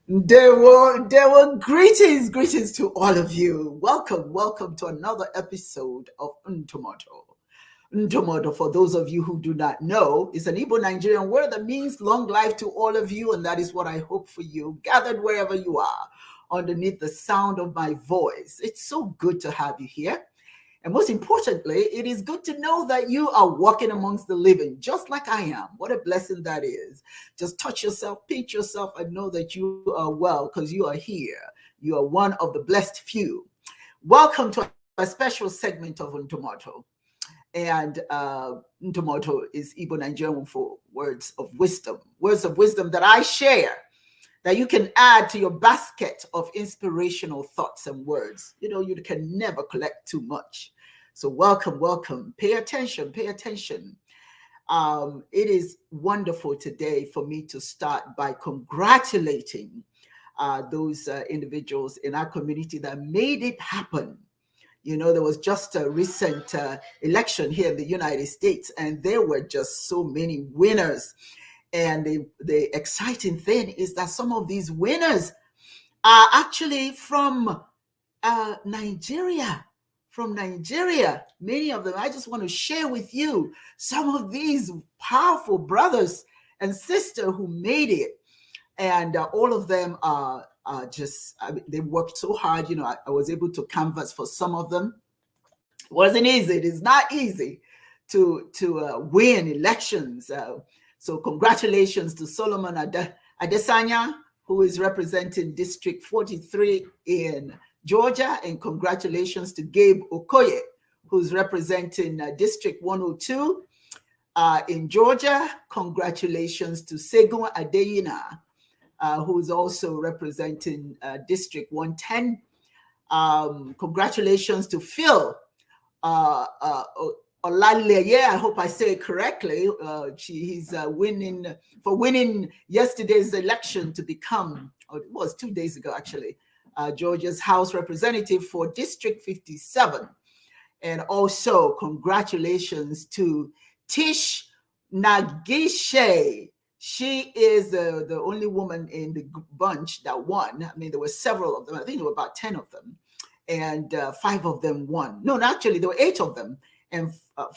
There were greetings to all of you. Welcome to another episode of Ntomoto. Ntomoto, for those of you who do not know, is an Igbo Nigerian word that means long life to all of you, and that is what I hope for you, gathered wherever you are, underneath the sound of my voice. It's so good to have you here. And most importantly, it is good to know that you are walking amongst the living, just like I am. What a blessing that is. Just touch yourself, pinch yourself, and know that you are well because you are here. You are one of the blessed few. Welcome to a special segment of Ntomoto. And Ntomoto is Igbo Nigerian for words of wisdom that I share, that you can add to your basket of inspirational thoughts and words. You know, you can never collect too much. So welcome. Pay attention. It is wonderful today for me to start by congratulating those individuals in our community that made it happen. You know, there was just a recent election here in the United States, and there were just so many winners. And the exciting thing is that some of these winners are actually from Nigeria. Many of them. I just want to share with you some of these powerful brothers and sisters who made it. And all of them are they worked so hard. You know, I was able to canvass for some of them. It wasn't easy. It is not easy to win elections. So congratulations to Solomon Adesanya, who is representing District 43 in Georgia, and congratulations to Gabe Okoye, who's representing District 102 in Georgia. Congratulations to Segun Adeyina, who's also representing District 110. Congratulations to Phil Olaleye, I hope I say it correctly. He's winning yesterday's election to become, or it was 2 days ago actually, Georgia's House Representative for District 57. And also congratulations to Tish Nagishe. She is the only woman in the bunch that won. I mean, there were several of them. I think there were about 10 of them. And 5 of them won. No, actually, there were 8 of them. And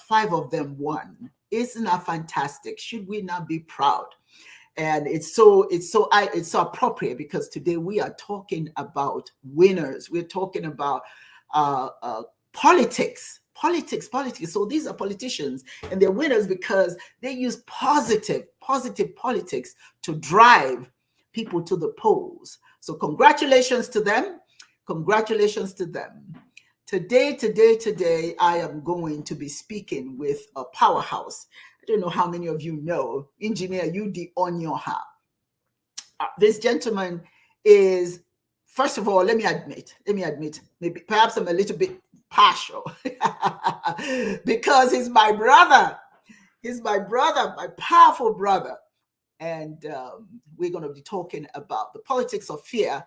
5 of them won. Isn't that fantastic? Should we not be proud? And it's so appropriate because today we are talking about winners. We're talking about politics. So these are politicians, and they're winners because they use positive politics to drive people to the polls. So congratulations to them. Today, I am going to be speaking with a powerhouse. I don't know how many of you know Engineer Udee Onyioha. This gentleman is, first of all, let me admit, maybe perhaps I'm a little bit partial because he's my brother. He's my powerful brother. And we're going to be talking about the politics of fear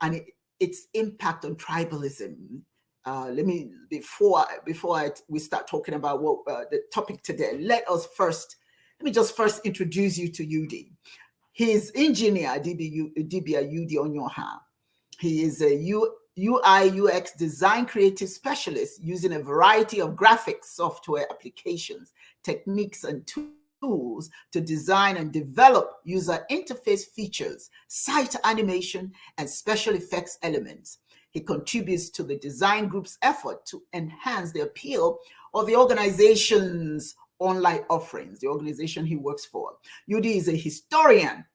and its impact on tribalism. We start talking about what the topic today, let me just first introduce you to Udee. He's Engineer Udee Onyioha. He is a UI UX design creative specialist using a variety of graphics software applications, techniques, and tools to design and develop user interface features, site animation, and special effects elements. He contributes to the design group's effort to enhance the appeal of the organization's online offerings, the organization he works for. Udee is a historian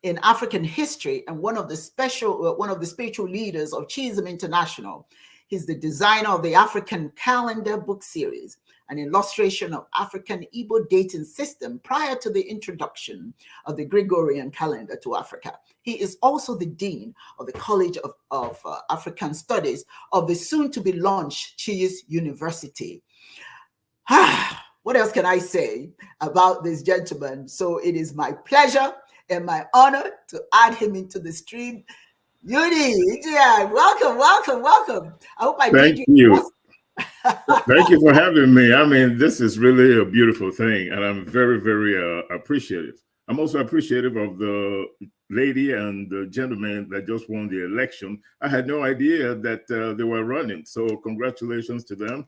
in African history and one of the spiritual leaders of Chism International. He's the designer of the African Calendar book series, an illustration of African Igbo dating system prior to the introduction of the Gregorian calendar to Africa. He is also the Dean of the College of African Studies of the soon-to-be-launched Chis University. What else can I say about this gentleman? So it is my pleasure and my honor to add him into the stream. Udee, yeah, welcome. I hope I Thank you. Thank you for having me. I mean, this is really a beautiful thing, and I'm very, very appreciative I'm also appreciative of the lady and the gentleman that just won the election. I had no idea that they were running. So congratulations to them.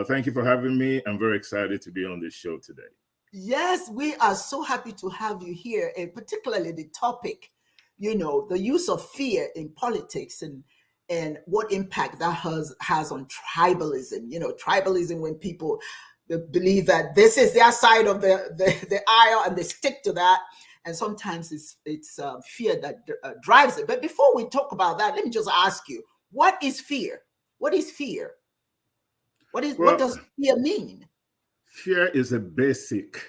Thank you for having me. I'm very excited to be on this show today. Yes, we are so happy to have you here, and particularly the topic, the use of fear in politics and what impact that has on tribalism. Tribalism, when people believe that this is their side of the aisle and they stick to that, and sometimes it's fear that drives it. But before we talk about that, let me just ask you, what is fear? What is fear? What does fear mean? Fear is a basic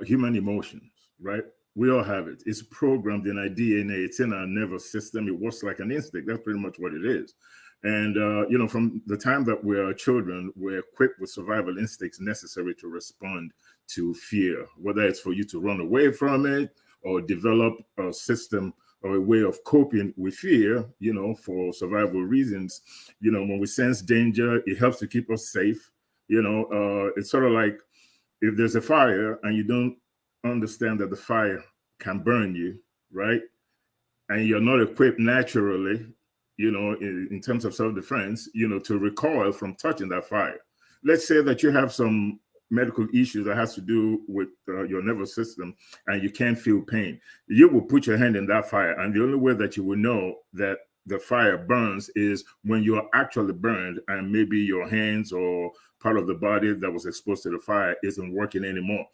human emotions, right? We all have it. It's programmed in our DNA. It's in our nervous system. It works like an instinct. That's pretty much what it is. And, from the time that we are children, we're equipped with survival instincts necessary to respond to fear, whether it's for you to run away from it or develop a system or a way of coping with fear, for survival reasons. When we sense danger, it helps to keep us safe. It's sort of like if there's a fire and you don't understand that the fire can burn you, right? And you're not equipped naturally, in terms of self-defense, to recoil from touching that fire. Let's say that you have some medical issues that has to do with your nervous system and you can't feel pain. You will put your hand in that fire, and the only way that you will know that the fire burns is when you are actually burned and maybe your hands or part of the body that was exposed to the fire isn't working anymore.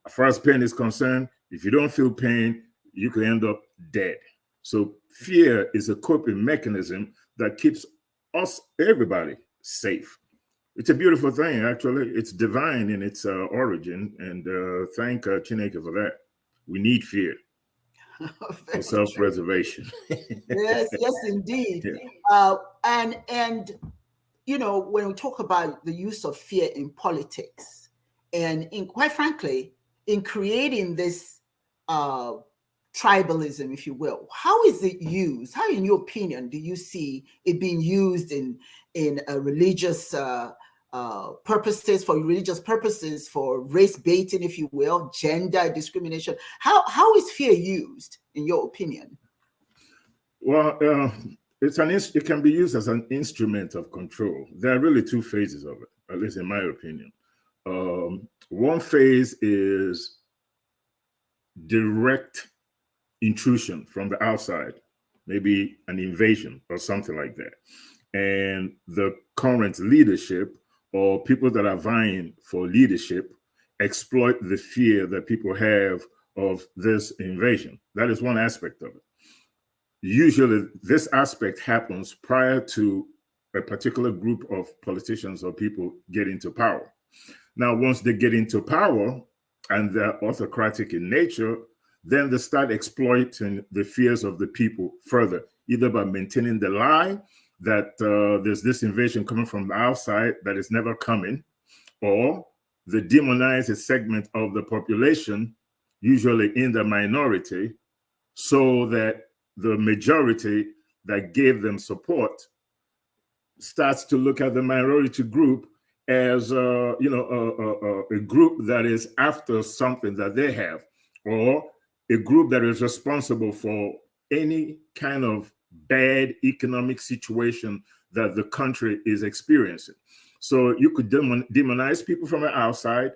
As far as pain is concerned, if you don't feel pain, you could end up dead. So fear is a coping mechanism that keeps us, everybody, safe. It's a beautiful thing, actually. It's divine in its origin, and thank Chineke for that. We need fear for self-preservation. Yes, indeed. Yeah. And when we talk about the use of fear in politics, and quite frankly, in creating this tribalism, if you will, how is it used? How, in your opinion, do you see it being used in religious purposes, for race baiting, if you will, gender discrimination? How is fear used, in your opinion? Well, it can be used as an instrument of control. There are really two phases of it, at least in my opinion. One phase is direct intrusion from the outside, maybe an invasion or something like that. And the current leadership or people that are vying for leadership exploit the fear that people have of this invasion. That is one aspect of it. Usually this aspect happens prior to a particular group of politicians or people get into power. Now, once they get into power and they're autocratic in nature, then they start exploiting the fears of the people further, either by maintaining the lie that there's this invasion coming from the outside that is never coming, or they demonize a segment of the population, usually in the minority, so that the majority that gave them support starts to look at the minority group as a group that is after something that they have, or a group that is responsible for any kind of bad economic situation that the country is experiencing. So you could demonize people from the outside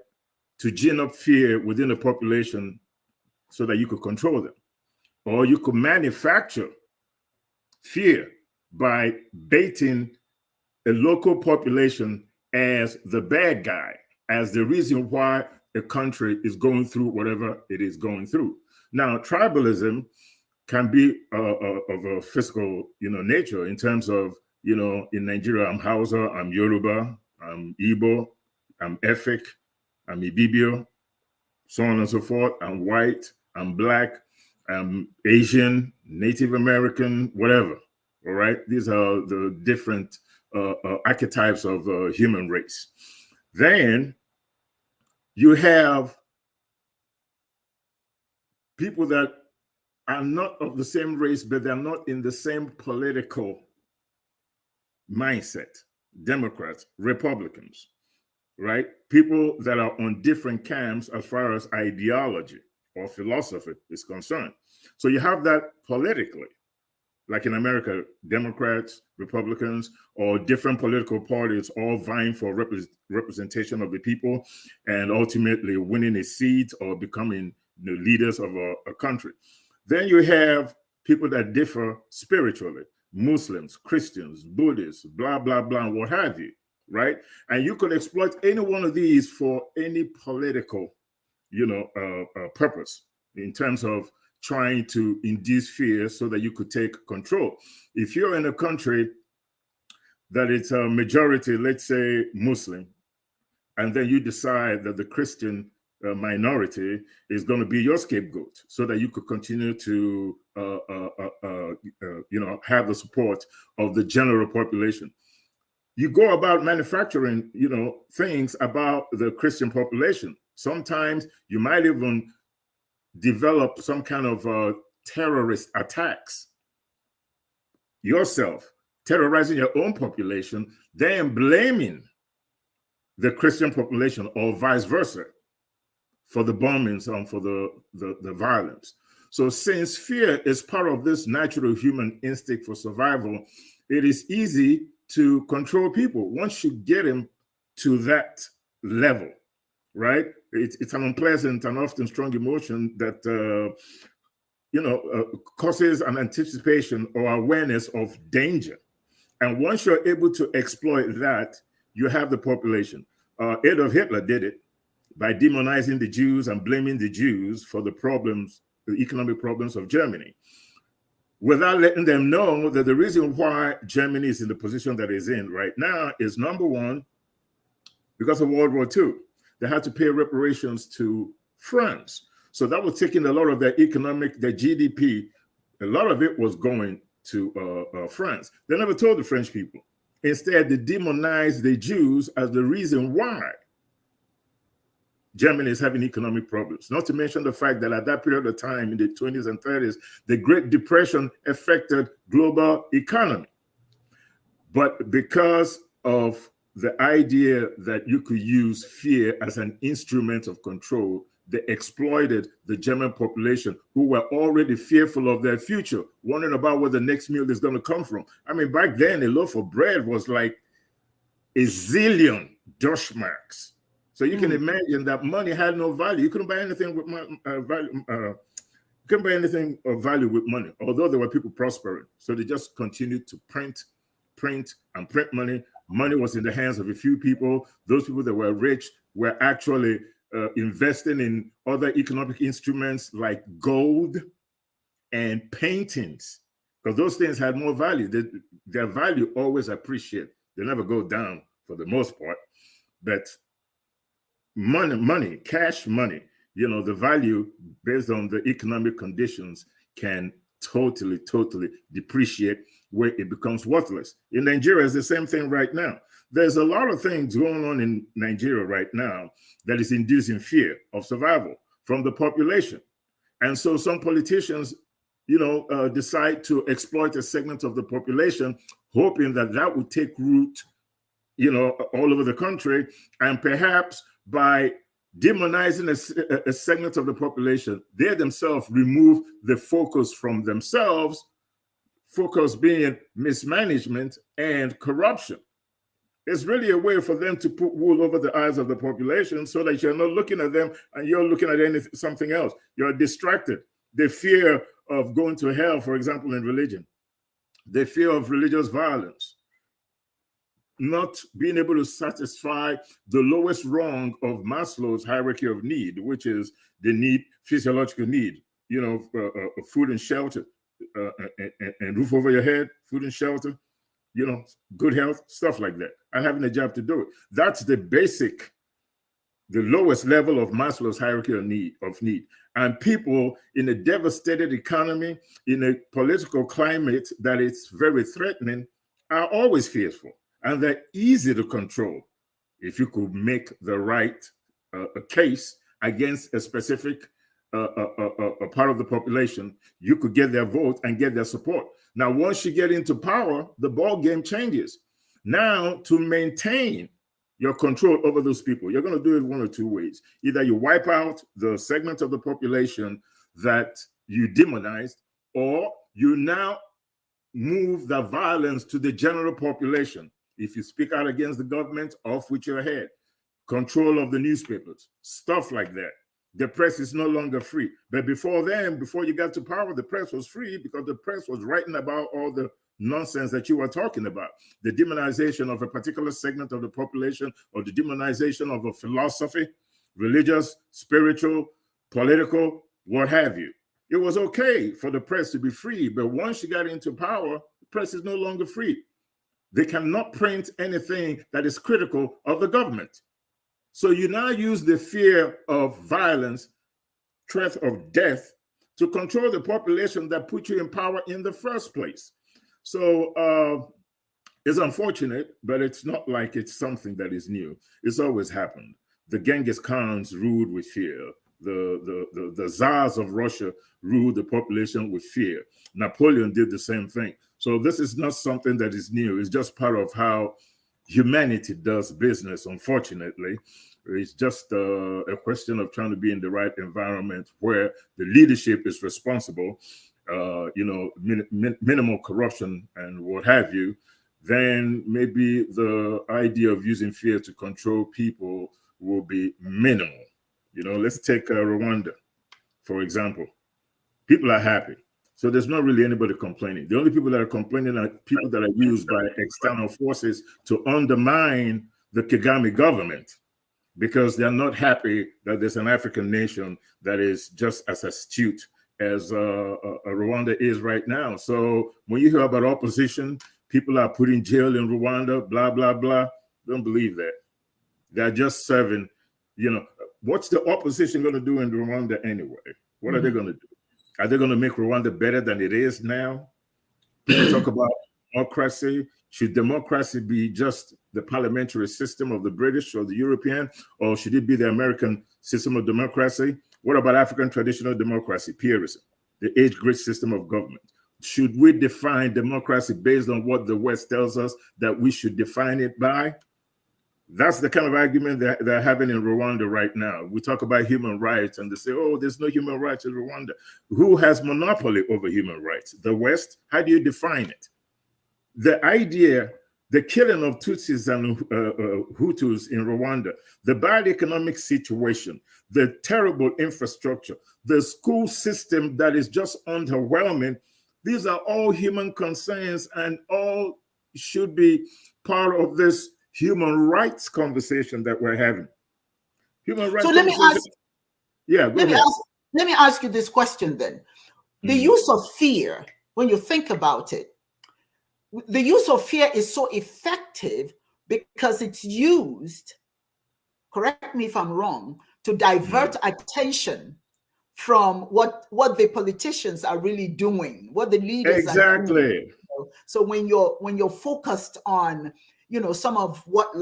to gin up fear within the population so that you could control them. Or you could manufacture fear by baiting a local population as the bad guy, as the reason why a country is going through whatever it is going through. Now, tribalism can be of a physical, nature, in terms of, in Nigeria, I'm Hausa, I'm Yoruba, I'm Igbo, I'm Efik, I'm Ibibio, so on and so forth. I'm white, I'm black, I'm Asian, Native American, whatever. All right, these are the different archetypes of human race. Then you have people that are not of the same race, but they're not in the same political mindset. Democrats, Republicans, right? People that are on different camps as far as ideology. or philosophy is concerned. So you have that politically, like in America, Democrats, Republicans, or different political parties all vying for representation of the people and ultimately winning a seat or becoming the leaders of a country. Then you have people that differ spiritually, Muslims, Christians, Buddhists, blah, blah, blah, what have you, right? And you could exploit any one of these for any political, purpose in terms of trying to induce fear so that you could take control. If you're in a country that it's a majority, let's say Muslim, and then you decide that the Christian minority is going to be your scapegoat so that you could continue to have the support of the general population. You go about manufacturing, things about the Christian population. Sometimes you might even develop some kind of terrorist attacks yourself, terrorizing your own population, then blaming the Christian population or vice versa for the bombings and for the violence. So since fear is part of this natural human instinct for survival, it is easy to control people once you get them to that level, right? It's an unpleasant and often strong emotion that causes an anticipation or awareness of danger. And once you're able to exploit that, you have the population. Adolf Hitler did it by demonizing the Jews and blaming the Jews for the problems, the economic problems of Germany, without letting them know that the reason why Germany is in the position that it's in right now is, number one, because of World War II. They had to pay reparations to France. So that was taking a lot of their GDP, a lot of it was going to France. They never told the French people. Instead, they demonized the Jews as the reason why Germany is having economic problems. Not to mention the fact that at that period of time in the 20s and 30s, the Great Depression affected global economy. But because of the idea that you could use fear as an instrument of control, they exploited the German population who were already fearful of their future, wondering about where the next meal is going to come from. I mean, back then, a loaf of bread was like a zillion Deutschmarks. So you can imagine that money had no value. You couldn't buy anything with value. Couldn't buy anything of value with money, although there were people prospering. So they just continued to print money. Money was in the hands of a few people. Those people that were rich were actually investing in other economic instruments like gold and paintings, because those things had more value. Their value always appreciate. They never go down for the most part. But money, cash money, the value based on the economic conditions can totally depreciate where it becomes worthless. In Nigeria, it's the same thing right now. There's a lot of things going on in Nigeria right now that is inducing fear of survival from the population. And so some politicians, decide to exploit a segment of the population, hoping that that would take root, all over the country. And perhaps by demonizing a segment of the population, they themselves remove the focus from themselves, focus being mismanagement and corruption. It's really a way for them to put wool over the eyes of the population so that you're not looking at them and you're looking at something else. You're distracted. The fear of going to hell, for example, in religion, the fear of religious violence, not being able to satisfy the lowest rung of Maslow's hierarchy of need, which is the physiological need, food and shelter, and roof over your head, food and shelter, good health, stuff like that, and having a job to do it. That's the lowest level of Maslow's hierarchy of need. And people in a devastated economy, in a political climate that is very threatening, are always fearful. And they're easy to control if you could make the right case against a specific a part of the population. You could get their vote and get their support. Now, once you get into power, the ball game changes. Now, to maintain your control over those people. You're going to do it one or two ways. Either you wipe out the segment of the population that you demonized, or you now move the violence to the general population. If you speak out against the government, off with your head. Control of the newspapers, stuff like that. The press is no longer free. But before then, before you got to power, the press was free because the press was writing about all the nonsense that you were talking about. The demonization of a particular segment of the population, or the demonization of a philosophy, religious, spiritual, political, what have you. It was okay for the press to be free, but once you got into power, the press is no longer free. They cannot print anything that is critical of the government. So you now use the fear of violence, threat of death, to control the population that put you in power in the first place. So it's unfortunate, but it's not like it's something that is new. It's always happened. The Genghis Khans ruled with fear. The czars of Russia ruled the population with fear. Napoleon did the same thing. So this is not something that is new. It's just part of how humanity does business, unfortunately. It's just a question of trying to be in the right environment where the leadership is responsible, minimal corruption and what have you. Then maybe the idea of using fear to control people will be minimal. Let's take Rwanda, for example. People are happy. So there's not really anybody complaining. The only people that are complaining are people that are used by external forces to undermine the Kagame government, because they're not happy that there's an African nation that is just as astute as Rwanda is right now. So when you hear about opposition, people are put in jail in Rwanda, blah, blah, blah. Don't believe that. They're just serving, what's the opposition going to do in Rwanda anyway? What are they going to do? Are they going to make Rwanda better than it is now? People talk about democracy. Should democracy be just the parliamentary system of the British or the European, or should it be the American system of democracy? What about African traditional democracy, peerism, the age-grade system of government? Should we define democracy based on what the West tells us that we should define it by? That's the kind of argument that they're having in Rwanda right now. We talk about human rights and they say, oh, there's no human rights in Rwanda. Who has monopoly over human rights? The West? How do you define it? The idea, the killing of Tutsis and Hutus in Rwanda, the bad economic situation, the terrible infrastructure, the school system that is just underwhelming, these are all human concerns and all should be part of this human rights conversation that we're having. Human rights. So let me ask. Yeah, go ahead. Let me ask you this question then. The use of fear, when you think about it, the use of fear is so effective because it's used, correct me if I'm wrong, to divert attention from what the politicians are really doing, what the leaders are doing. So when you're focused on, some of what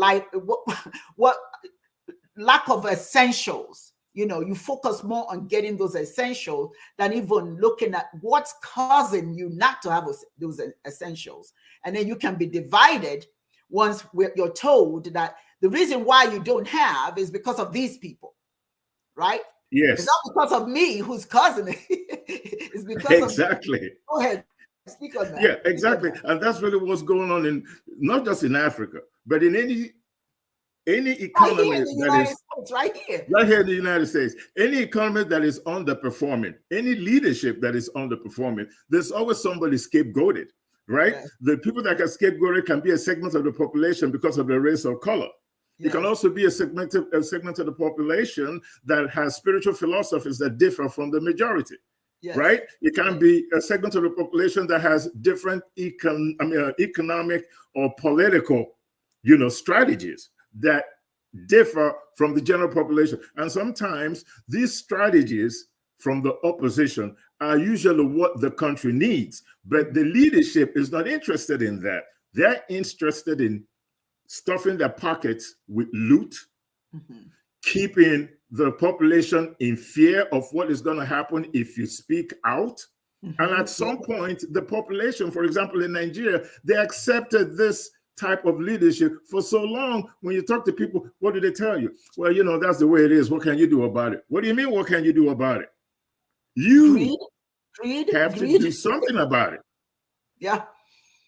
lack of essentials, you focus more on getting those essentials than even looking at what's causing you not to have those essentials. And then you can be divided once you're told that the reason why you don't have is because of these people, right? Yes. It's not because of me who's causing it. It's because exactly. Go ahead. Speak on that. Yeah, exactly. And that's really what's going on in not just in Africa, but in any economy right here in the United States, any economy that is underperforming, any leadership that is underperforming, there's always somebody scapegoated, right? Yes. The people that get scapegoated can be a segment of the population because of their race or color. Yes. It can also be a segment of the population that has spiritual philosophies that differ from the majority. Yes. Right? It can be a segment of the population that has different economic or political, strategies that differ from the general population. And sometimes these strategies from the opposition are usually what the country needs, but the leadership is not interested in that. They're interested in stuffing their pockets with loot, keeping the population in fear of what is going to happen if you speak out. And at some point, the population, for example, in Nigeria, they accepted this type of leadership for so long. When you talk to people, what do they tell you? Well, you know, that's the way it is. What can you do about it? What do you mean, what can you do about it? You have to do something about it. Yeah.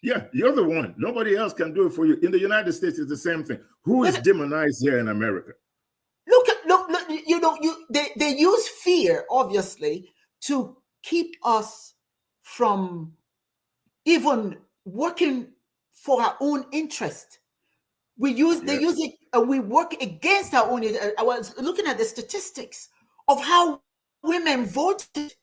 Yeah, you're the one. Nobody else can do it for you. In the United States, it's the same thing. Who is demonized here in America? Look, you know, they use fear, obviously, to keep us from even working for our own interest. They use it, we work against our own. I was looking at the statistics of how women voted,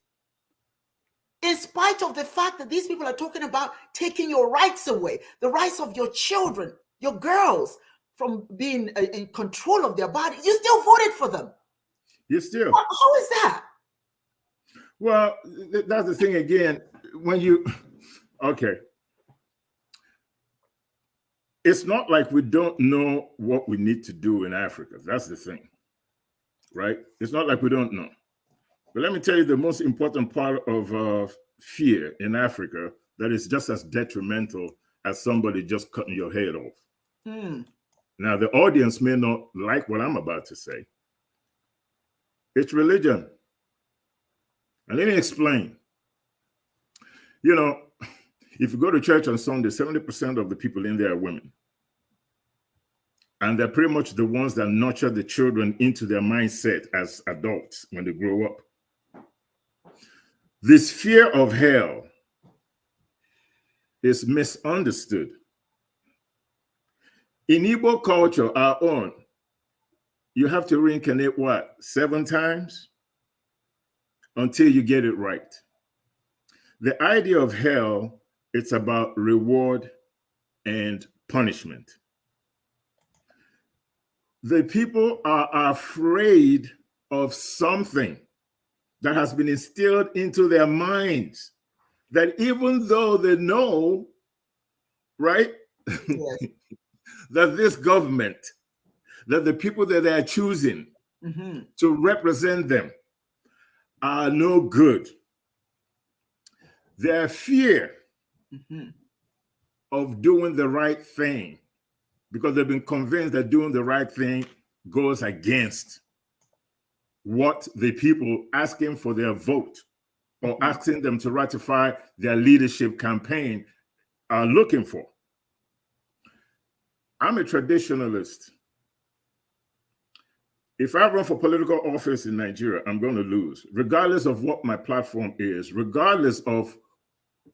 in spite of the fact that these people are talking about taking your rights away, the rights of your children, your girls, from being in control of their body. You still voted for them. You still. How is that? Well, that's the thing again. When you, okay. It's not like we don't know what we need to do in Africa. That's the thing, right? It's not like we don't know. But let me tell you the most important part of fear in Africa that is just as detrimental as somebody just cutting your head off. Now, the audience may not like what I'm about to say. It's religion. And let me explain. You know, if you go to church on Sunday, 70% of the people in there are women. And they're pretty much the ones that nurture the children into their mindset as adults when they grow up. This fear of hell is misunderstood. In Igbo culture, our own, you have to reincarnate what? 7 times until you get it right. The idea of hell, it's about reward and punishment. The people are afraid of something that has been instilled into their minds, that even though they know, right, yes. that this government, that the people that they are choosing to represent them are no good. Their fear of doing the right thing, because they've been convinced that doing the right thing goes against what the people asking for their vote or asking them to ratify their leadership campaign are looking for. I'm a traditionalist. If I run for political office in Nigeria, I'm going to lose, regardless of what my platform is, regardless of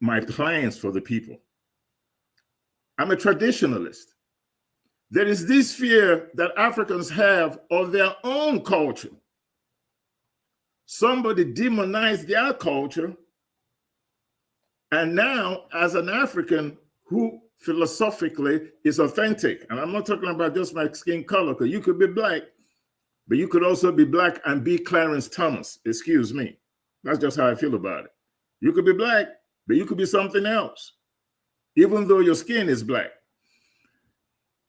my plans for the people. I'm a traditionalist. There is this fear that Africans have of their own culture. Somebody demonized their culture. And now, as an African who philosophically is authentic, and I'm not talking about just my skin color, because you could be black, but you could also be black and be Clarence Thomas. Excuse me. That's just how I feel about it. You could be black, but you could be something else, even though your skin is black.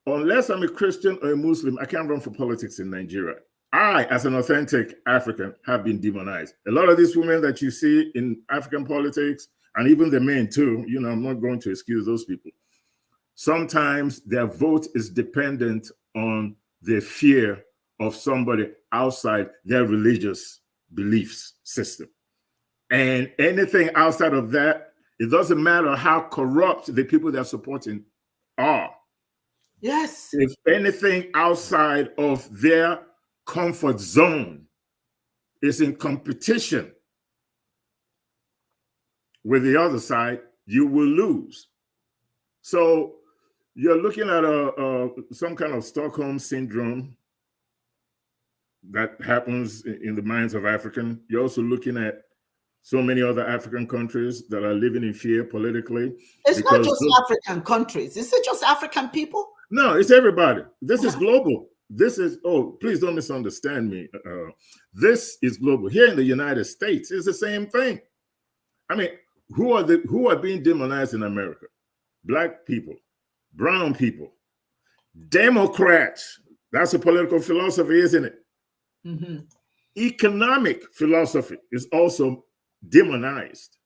Unless I'm a Christian or a Muslim, I can't run for politics in Nigeria. I, as an authentic African, have been demonized. A lot of these women that you see in African politics, and even the men too, you know, I'm not going to excuse those people. Sometimes their vote is dependent on the fear of somebody outside their religious beliefs system. And anything outside of that, it doesn't matter how corrupt the people they're supporting are. Yes. If anything outside of their comfort zone is in competition with the other side, you will lose. So you're looking at some kind of Stockholm syndrome that happens in the minds of Africans. You're also looking at so many other African countries that are living in fear politically. It's not just African countries. Is it just African people? No, it's everybody. This is global. This is, oh, please don't misunderstand me. This is global. Here in the United States, it's the same thing. I mean, who are being demonized in America? Black people, brown people, Democrats. That's a political philosophy, isn't it? Economic philosophy is also demonized.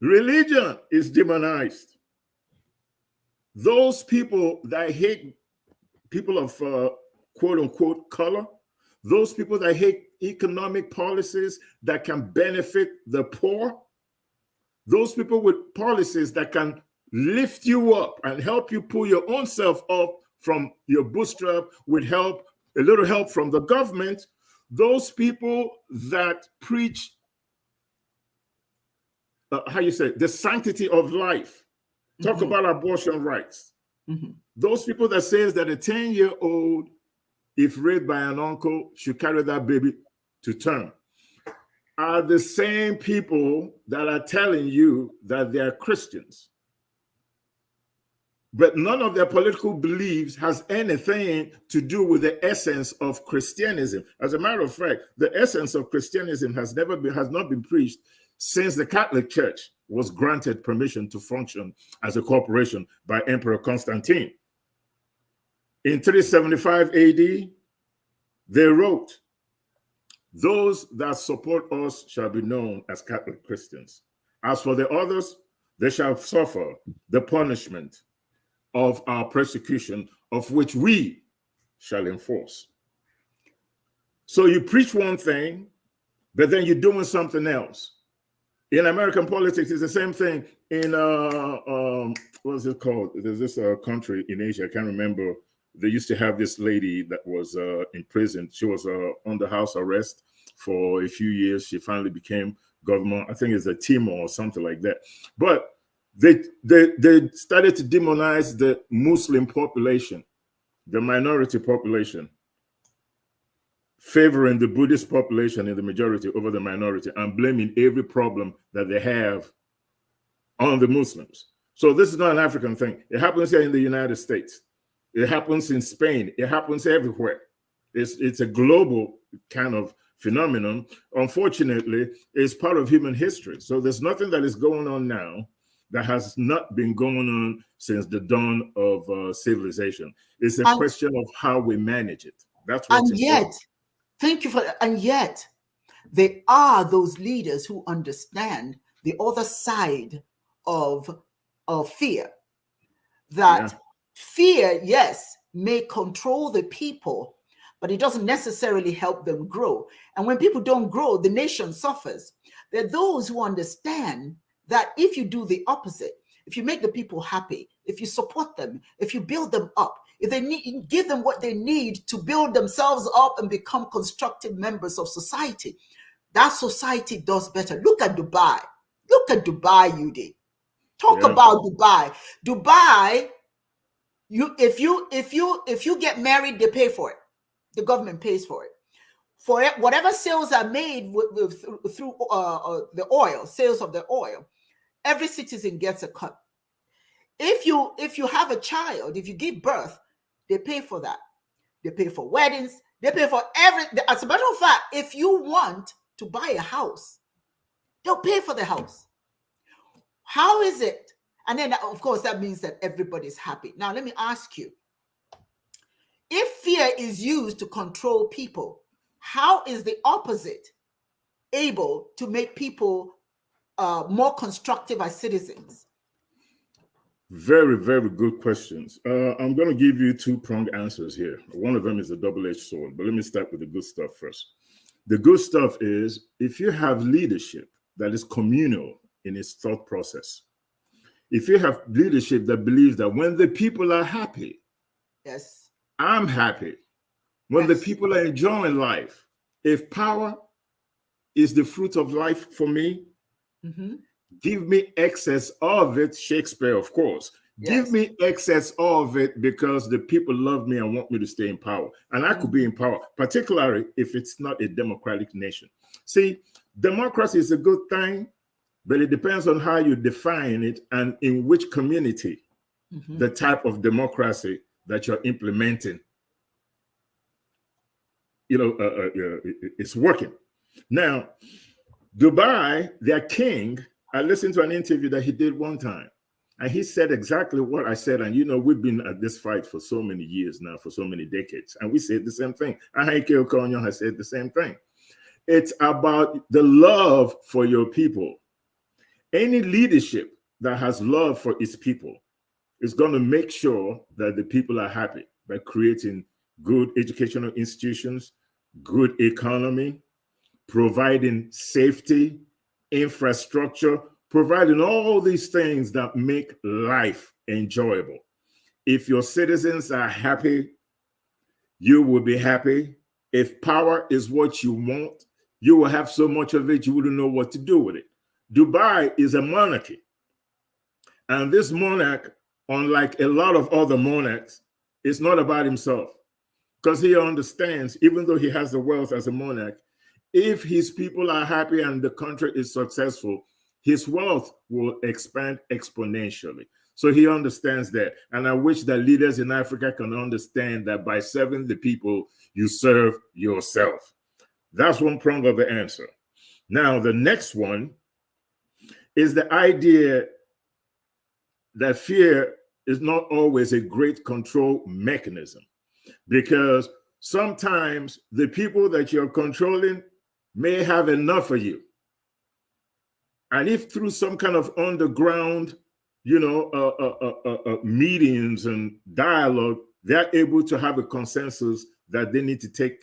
Religion is demonized. those people that hate people of quote unquote color, those people that hate economic policies that can benefit the poor, those people with policies that can lift you up and help you pull your own self up from your bootstrap with help, a little help from the government, those people that preach, how you say, the sanctity of life, talk about abortion rights. Those people that says that a 10-year-old, if raped by an uncle, should carry that baby to term, are the same people that are telling you that they are Christians. But none of their political beliefs has anything to do with the essence of Christianism. As a matter of fact, the essence of Christianism has not been preached since the Catholic Church was granted permission to function as a corporation by Emperor Constantine. In 375 AD, they wrote, "Those that support us shall be known as Catholic Christians. As for the others, they shall suffer the punishment of our persecution, of which we shall enforce." So you preach one thing, but then you're doing something else. In American politics, it's the same thing. In what is it called? There's this country in Asia, I can't remember. They used to have this lady that was in prison. She was under house arrest for a few years. She finally became governor. I think it's a Timor or something like that. But they started to demonize the Muslim population, the minority population, favoring the Buddhist population in the majority over the minority and blaming every problem that they have on the Muslims. So this is not an African thing. It happens here in the United States. It happens in Spain. It happens everywhere. It's a global kind of phenomenon. Unfortunately, it's part of human history. So there's nothing that is going on now that has not been going on since the dawn of civilization. It's a question of how we manage it. That's what's important. Yet, thank you for that. And yet, there are those leaders who understand the other side of fear. That fear, yes, may control the people, but it doesn't necessarily help them grow. And when people don't grow, the nation suffers. There are those who understand that if you do the opposite, if you make the people happy, if you support them, if you build them up, if they need, give them what they need to build themselves up and become constructive members of society, that society does better. Look at Dubai. Look at Dubai, Udee. Talk about Dubai. Dubai, if you get married, they pay for it. The government pays for it. For it, whatever sales are made through the oil, sales of the oil, every citizen gets a cut. If you have a child, if you give birth, they pay for that. They pay for weddings. They pay for everything. As a matter of fact, if you want to buy a house, they'll pay for the house. How is it? And then, of course, that means that everybody's happy. Now, let me ask you, if fear is used to control people, how is the opposite able to make people more constructive as citizens? Very, very good questions. I'm going to give you two-pronged answers here. One of them is a double-edged sword, but let me start with the good stuff first. The good stuff is if you have leadership that is communal in its thought process, if you have leadership that believes that when the people are happy, yes, I'm happy. When the people are enjoying life, if power is the fruit of life for me, give me excess of it. Shakespeare, of course. Give me excess of it because the people love me and want me to stay in power. And I could be in power, particularly if it's not a democratic nation. See, democracy is a good thing, but it depends on how you define it and in which community the type of democracy that you're implementing, it's working. Now, Dubai, their king, I listened to an interview that he did one time, and he said exactly what I said. And, we've been at this fight for so many years now, for so many decades, and we said the same thing. Engineer Udee Onyioha has said the same thing. It's about the love for your people. Any leadership that has love for its people is going to make sure that the people are happy by creating good educational institutions, good economy, providing safety, infrastructure, providing all these things that make life enjoyable. If your citizens are happy, you will be happy. If power is what you want, you will have so much of it, you wouldn't know what to do with it. Dubai is a monarchy. And this monarch, unlike a lot of other monarchs, is not about himself, because he understands, even though he has the wealth as a monarch, if his people are happy and the country is successful, his wealth will expand exponentially. So he understands that. And I wish that leaders in Africa can understand that by serving the people, you serve yourself. That's one prong of the answer. Now, the next one is the idea that fear is not always a great control mechanism, because sometimes the people that you're controlling may have enough of you. And if through some kind of underground, meetings and dialogue, they're able to have a consensus that they need to take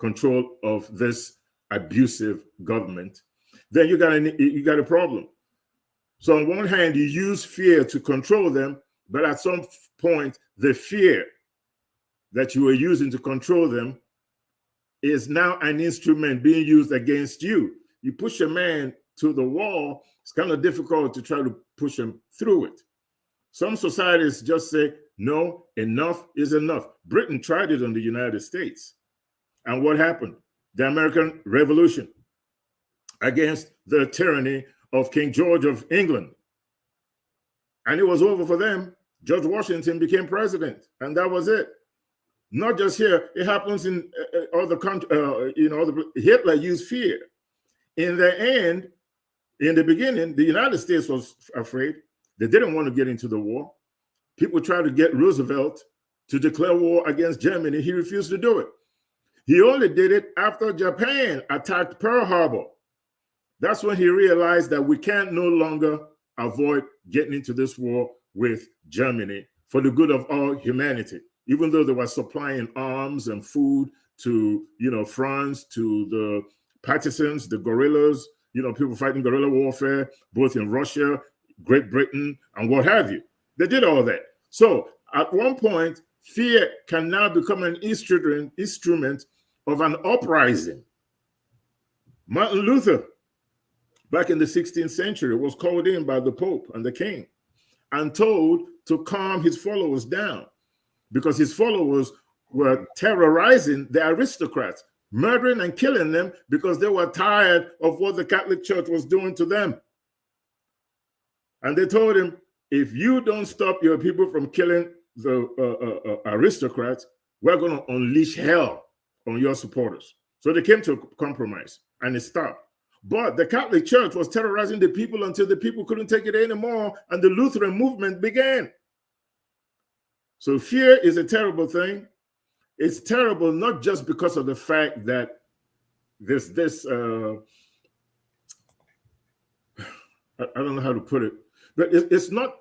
control of this abusive government, then you got a problem. So on one hand, you use fear to control them, but at some point, the fear that you are using to control them is now an instrument being used against you. You push a man to the wall, it's kind of difficult to try to push him through it. Some societies just say, no, enough is enough. Britain tried it on the United States. And what happened? The American Revolution against the tyranny of King George of England. And it was over for them. George Washington became president, and that was it. Not just here, it happens in other countries. Hitler used fear. In the end, in the beginning, the United States was afraid. They didn't want to get into the war. People tried to get Roosevelt to declare war against Germany. He refused to do it. He only did it after Japan attacked Pearl Harbor. That's when he realized that we can't no longer avoid getting into this war with Germany for the good of all humanity. Even though they were supplying arms and food to, France, to the partisans, the guerrillas, people fighting guerrilla warfare, both in Russia, Great Britain, and what have you. They did all that. So at one point, fear can now become an instrument of an uprising. Martin Luther, back in the 16th century, was called in by the Pope and the King and told to calm his followers down, because his followers were terrorizing the aristocrats, murdering and killing them because they were tired of what the Catholic Church was doing to them. And they told him, if you don't stop your people from killing the aristocrats, we're going to unleash hell on your supporters. So they came to a compromise, and it stopped. But the Catholic Church was terrorizing the people until the people couldn't take it anymore, and the Lutheran movement began. So fear is a terrible thing. It's terrible not just because of the fact that I don't know how to put it, but it's not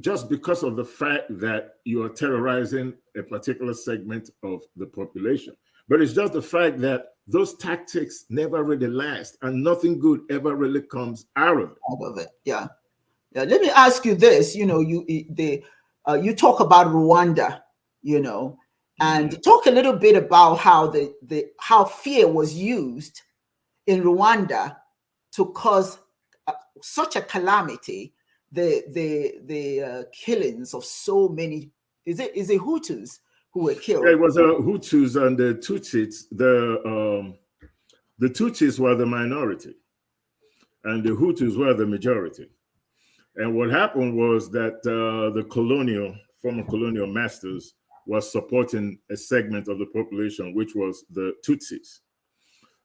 just because of the fact that you are terrorizing a particular segment of the population, but it's just the fact that those tactics never really last, and nothing good ever really comes out of it. Yeah. Let me ask you this. You talk about Rwanda, and talk a little bit about how how fear was used in Rwanda to cause such a calamity, the killings of so many. Is it Hutus who were killed? Yeah, it was Hutus and the Tutsis. The Tutsis were the minority, and the Hutus were the majority. And what happened was that the former colonial masters was supporting a segment of the population, which was the Tutsis.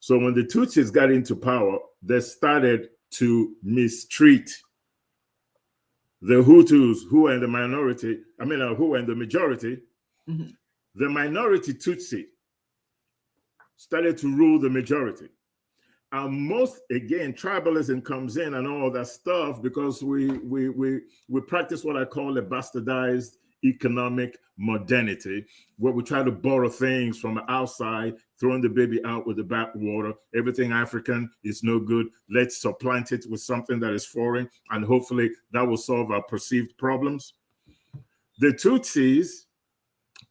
So when the Tutsis got into power, they started to mistreat the Hutus, who were in the minority, who were in the majority. Mm-hmm. The minority Tutsi started to rule the majority. most, again, tribalism comes in and all that stuff because we practice what I call a bastardized economic modernity, where we try to borrow things from the outside, throwing the baby out with the bathwater. Everything African is no good. Let's supplant it with something that is foreign, and hopefully that will solve our perceived problems. The Tutsis,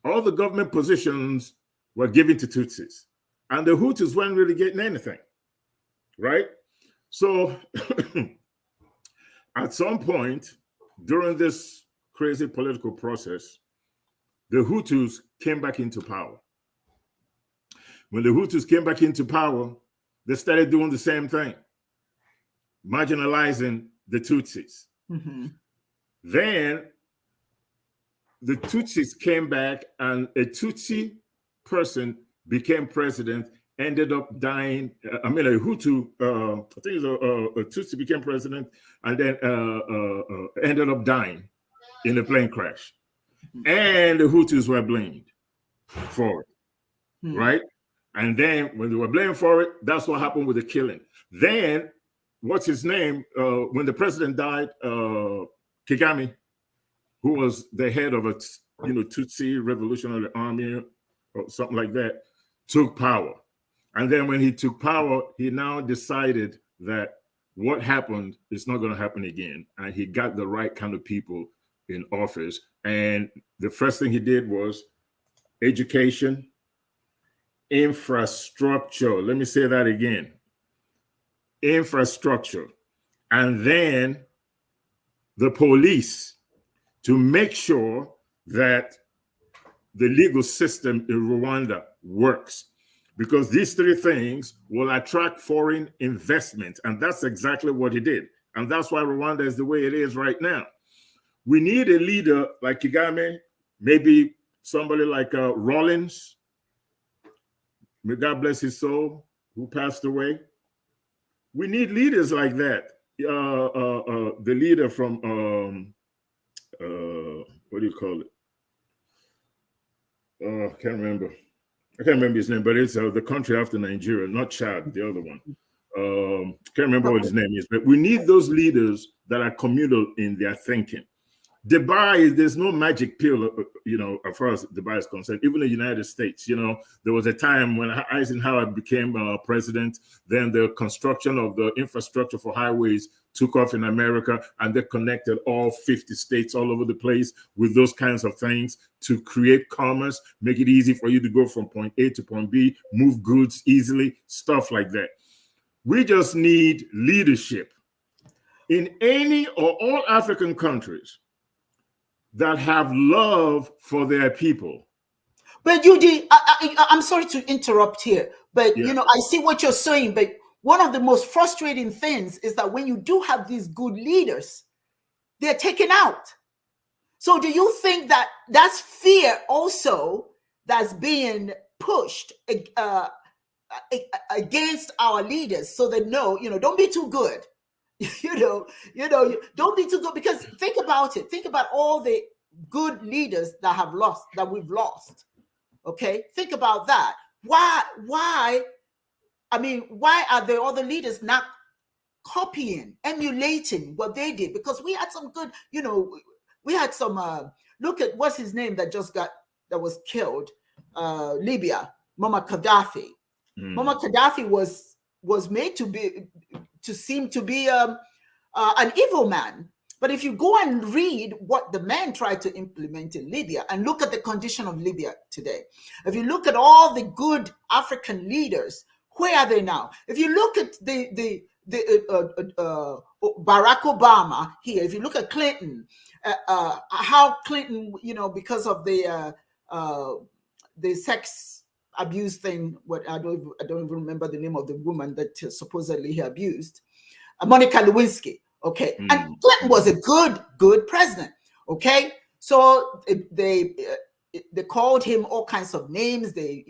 all the government positions were given to Tutsis, and the Hutus weren't really getting anything. Right? So at some point during this crazy political process, the Hutus came back into power. When the Hutus came back into power, they started doing the same thing, marginalizing the Tutsis. Mm-hmm. Then the Tutsis came back, and a Tutsi person became president, ended up dying. A Hutu, I think a Tutsi became president, and then ended up dying in a plane crash. And the Hutus were blamed for it, right? And then when they were blamed for it, that's what happened with the killing. Then, what's his name? When the president died, Kagame, who was the head of a Tutsi Revolutionary Army or something like that, took power. And then when he took power, he now decided that what happened is not going to happen again. And he got the right kind of people in office. And the first thing he did was education, infrastructure. Let me say that again. Infrastructure. And then the police, to make sure that the legal system in Rwanda works. Because these three things will attract foreign investment. And that's exactly what he did. And that's why Rwanda is the way it is right now. We need a leader like Kagame, maybe somebody like Rawlings, may God bless his soul, who passed away. We need leaders like that. The leader from, what do you call it? I can't remember his name, but it's the country after Nigeria, not Chad, the other one. Can't remember what his name is, but we need those leaders that are communal in their thinking. Despise, there's no magic pill, as far as despise is concerned. Even in the United States, there was a time when Eisenhower became president, then the construction of the infrastructure for highways took off in America, and they connected all 50 states all over the place with those kinds of things to create commerce, make it easy for you to go from point A to point B, move goods easily, stuff like that. We just need leadership in any or all African countries that have love for their people. But Udee, I'm sorry to interrupt here, but I see what you're saying, but one of the most frustrating things is that when you do have these good leaders, they're taken out. So do you think that that's fear also that's being pushed against our leaders, so that don't be too good. Don't be too good, because think about it. Think about all the good leaders that we've lost. Okay, think about that. Why are the other leaders not copying, emulating what they did? Because we had some good, we had some. Look at what's his name that was killed, Libya, Muammar Gaddafi. Muammar Gaddafi was made to seem to be an evil man. But if you go and read what the man tried to implement in Libya, and look at the condition of Libya today, if you look at all the good African leaders, where are they now? If you look at the Barack Obama here, if you look at Clinton, how Clinton, because of the sex abuse thing, I don't even remember the name of the woman that supposedly he abused, Monica Lewinsky. Okay, and Clinton was a good president. Okay, so they called him all kinds of names. They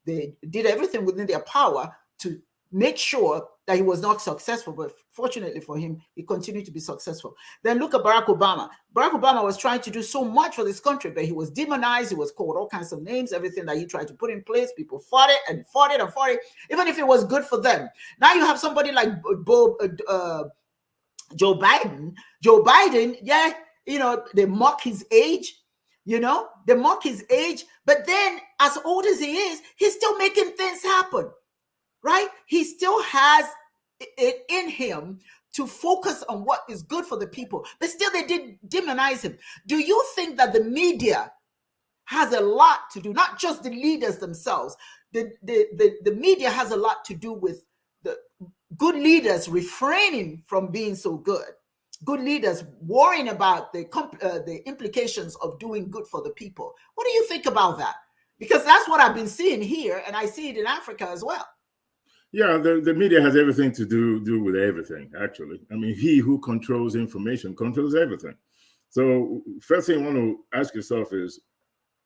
did everything within their power to make sure that he was not successful. But fortunately for him, he continued to be successful. Then look at Barack Obama. Barack Obama was trying to do so much for this country, but he was demonized. He was called all kinds of names. Everything that he tried to put in place, people fought it and fought it and fought it, even if it was good for them. Now you have somebody like Joe Biden. Joe Biden, yeah, they mock his age. They mock his age, but then as old as he is, he's still making things happen, right? He still has it in him to focus on what is good for the people, but still they did demonize him. Do you think that the media has a lot to do, not just the leaders themselves, the media has a lot to do with the good leaders refraining from being so good? Good leaders worrying about the implications of doing good for the people. What do you think about that? Because that's what I've been seeing here, and I see it in Africa as well. Yeah, the media has everything to do with everything, actually. I mean, he who controls information controls everything. So first thing you want to ask yourself is,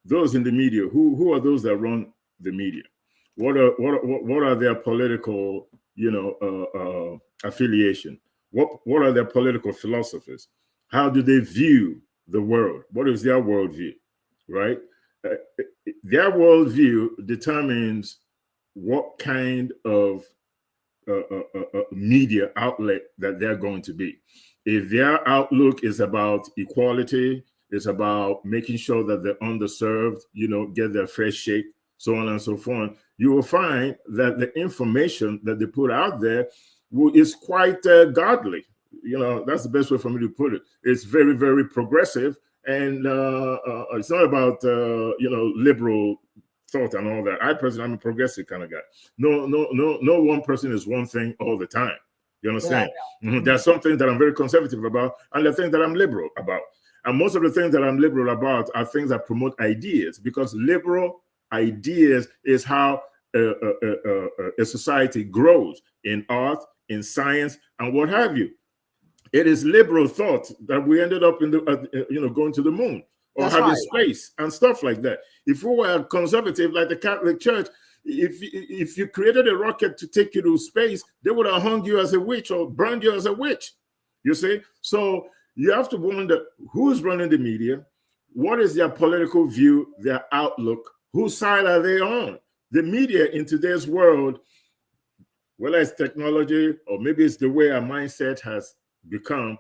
those in the media, who are those that run the media? What are their political, affiliation? What are their political philosophies? How do they view the world? What is their worldview, right? Their worldview determines what kind of media outlet that they're going to be. If their outlook is about equality, it's about making sure that the underserved, get their fair shake, so on and so forth, you will find that the information that they put out there is quite godly. That's the best way for me to put it. It's very, very progressive, and it's not about liberal thought and all that. I personally, I'm a progressive kind of guy. No one person is one thing all the time. You understand? Yeah. Mm-hmm. There's some things that I'm very conservative about, and there are things that I'm liberal about. And most of the things that I'm liberal about are things that promote ideas, because liberal ideas is how a society grows in art, in science, and what have you. It is liberal thought that we ended up in the going to the moon or That's having right. space and stuff like that. If we were conservative like the Catholic Church, if you created a rocket to take you to space, they would have hung you as a witch or burned you as a witch. You see? So you have to wonder who's running the media, what is their political view, their outlook, whose side are they on? The media in today's world, whether it's technology or maybe it's the way our mindset has become,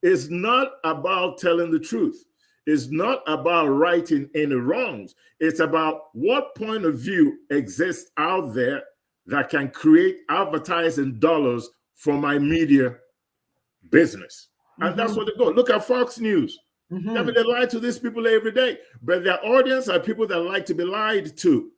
is not about telling the truth. It's not about righting any wrongs. It's about what point of view exists out there that can create advertising dollars for my media business. And that's what they go. Look at Fox News. I mean, they lie to these people every day, but their audience are people that like to be lied to.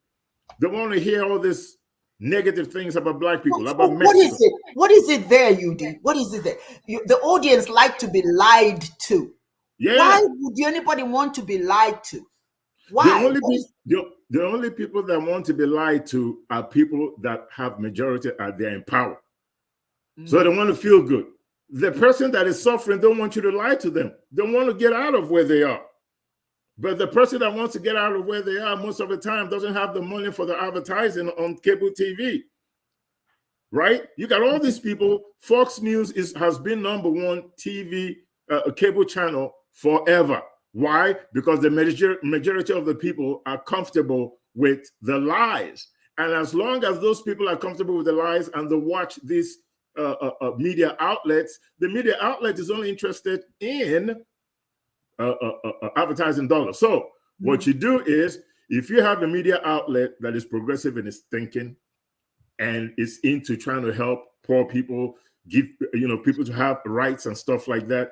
They want to hear all this negative things about Black people, about Mexico. What is it there, Udee? What is it there? The audience like to be lied to. Yeah. Why would anybody want to be lied to? Why? The only people that want to be lied to are people that have majority and they're in power. So they want to feel good. The person that is suffering don't want you to lie to them. They want to get out of where they are. But the person that wants to get out of where they are most of the time doesn't have the money for the advertising on cable TV. Right? You got all these people. Fox News has been #1 TV cable channel forever. Why? Because the majority of the people are comfortable with the lies. And as long as those people are comfortable with the lies and they watch these media outlets, the media outlet is only interested in advertising dollars. So what you do is, if you have a media outlet that is progressive in its thinking and is into trying to help poor people, give people to have rights and stuff like that,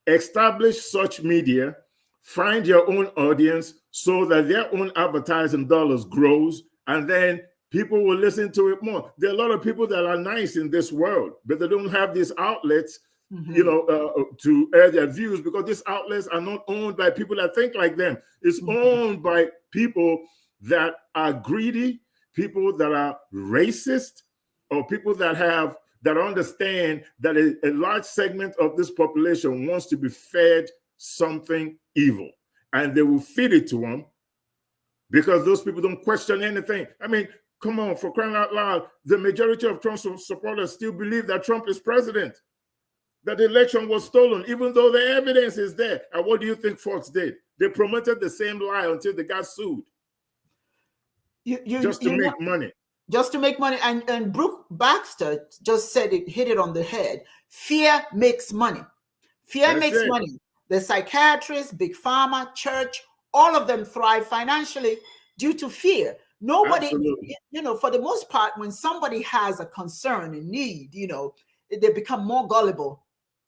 establish such media, find your own audience so that their own advertising dollars grows, and then people will listen to it more. There are a lot of people that are nice in this world, but they don't have these outlets to air their views, because these outlets are not owned by people that think like them. It's owned by people that are greedy, people that are racist, or people that understand that a large segment of this population wants to be fed something evil, and they will feed it to them because those people don't question anything. I mean, Come on, for crying out loud, the majority of Trump's supporters still believe that Trump is president, that the election was stolen, even though the evidence is there. And what do you think Fox did? They promoted the same lie until they got sued. Just to make money. Just to make money. And Brooke Baxter just said it, hit it on the head. Fear makes money. Fear makes money. The psychiatrists, big pharma, church, all of them thrive financially due to fear. Nobody, you know, for the most part, when somebody has a concern and need, you know, they become more gullible,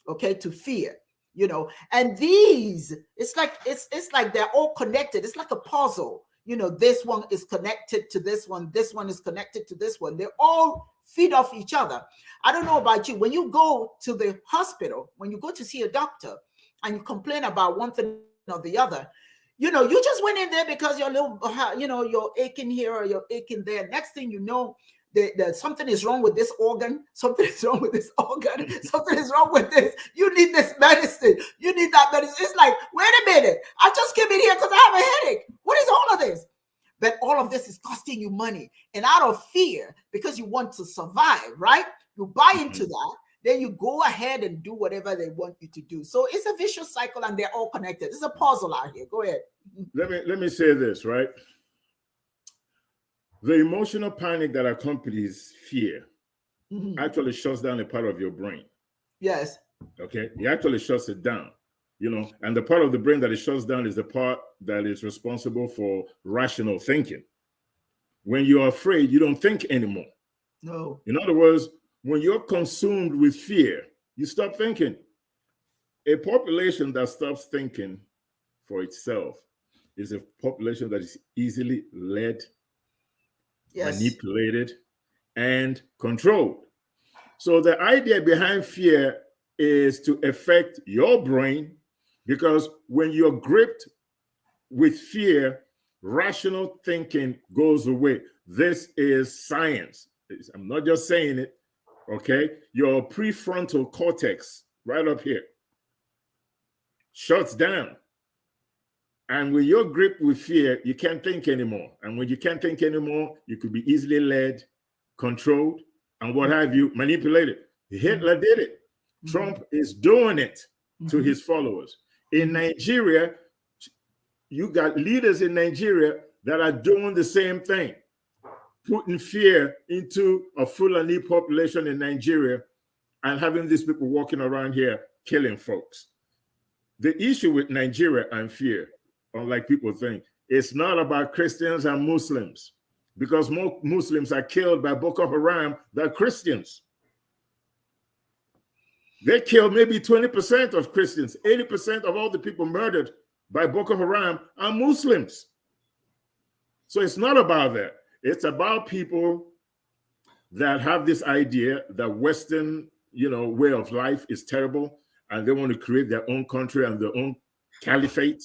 okay, to fear, you know. And these, it's like they're all connected. It's like a puzzle. You know, this one is connected to this one is connected to this one. They all feed off each other. I don't know about you. When you go to the hospital, when you go to see a doctor and you complain about one thing or the other, you know, you just went in there because you're a little, you know, you're aching here or you're aching there. Next thing you know, something is wrong with this organ. Something is wrong with this organ. Something is wrong with this. You need this medicine. You need that medicine. It's like, wait a minute. I just came in here because I have a headache. What is all of this? But all of this is costing you money. And out of fear, because you want to survive, right? You buy into that. Then you go ahead and do whatever they want you to do. So it's a vicious cycle and they're all connected. It's a puzzle out here. Go ahead. Let me say this, right? The emotional panic that accompanies fear actually shuts down a part of your brain. Yes. Okay. It actually shuts it down, you know, and the part of the brain that it shuts down is the part that is responsible for rational thinking. When you're afraid, you don't think anymore. No. In other words, when you're consumed with fear, you stop thinking. A population that stops thinking for itself is a population that is easily led, manipulated, and controlled. So the idea behind fear is to affect your brain, because when you're gripped with fear, rational thinking goes away. This is science. I'm not just saying it. Okay, your prefrontal cortex right up here shuts down. And when you're gripped with fear, you can't think anymore. And when you can't think anymore, you could be easily led, controlled, and what have you, manipulated. Hitler did it. Trump is doing it to his followers. In Nigeria, you got leaders in Nigeria that are doing the same thing, putting fear into a Fulani population in Nigeria and having these people walking around here killing folks. The issue with Nigeria and fear, unlike people think, it's not about Christians and Muslims, because more Muslims are killed by Boko Haram than Christians. They killed maybe 20% of Christians. 80% of all the people murdered by Boko Haram are Muslims. So it's not about that. It's about people that have this idea that Western, you know, way of life is terrible, and they want to create their own country and their own caliphate,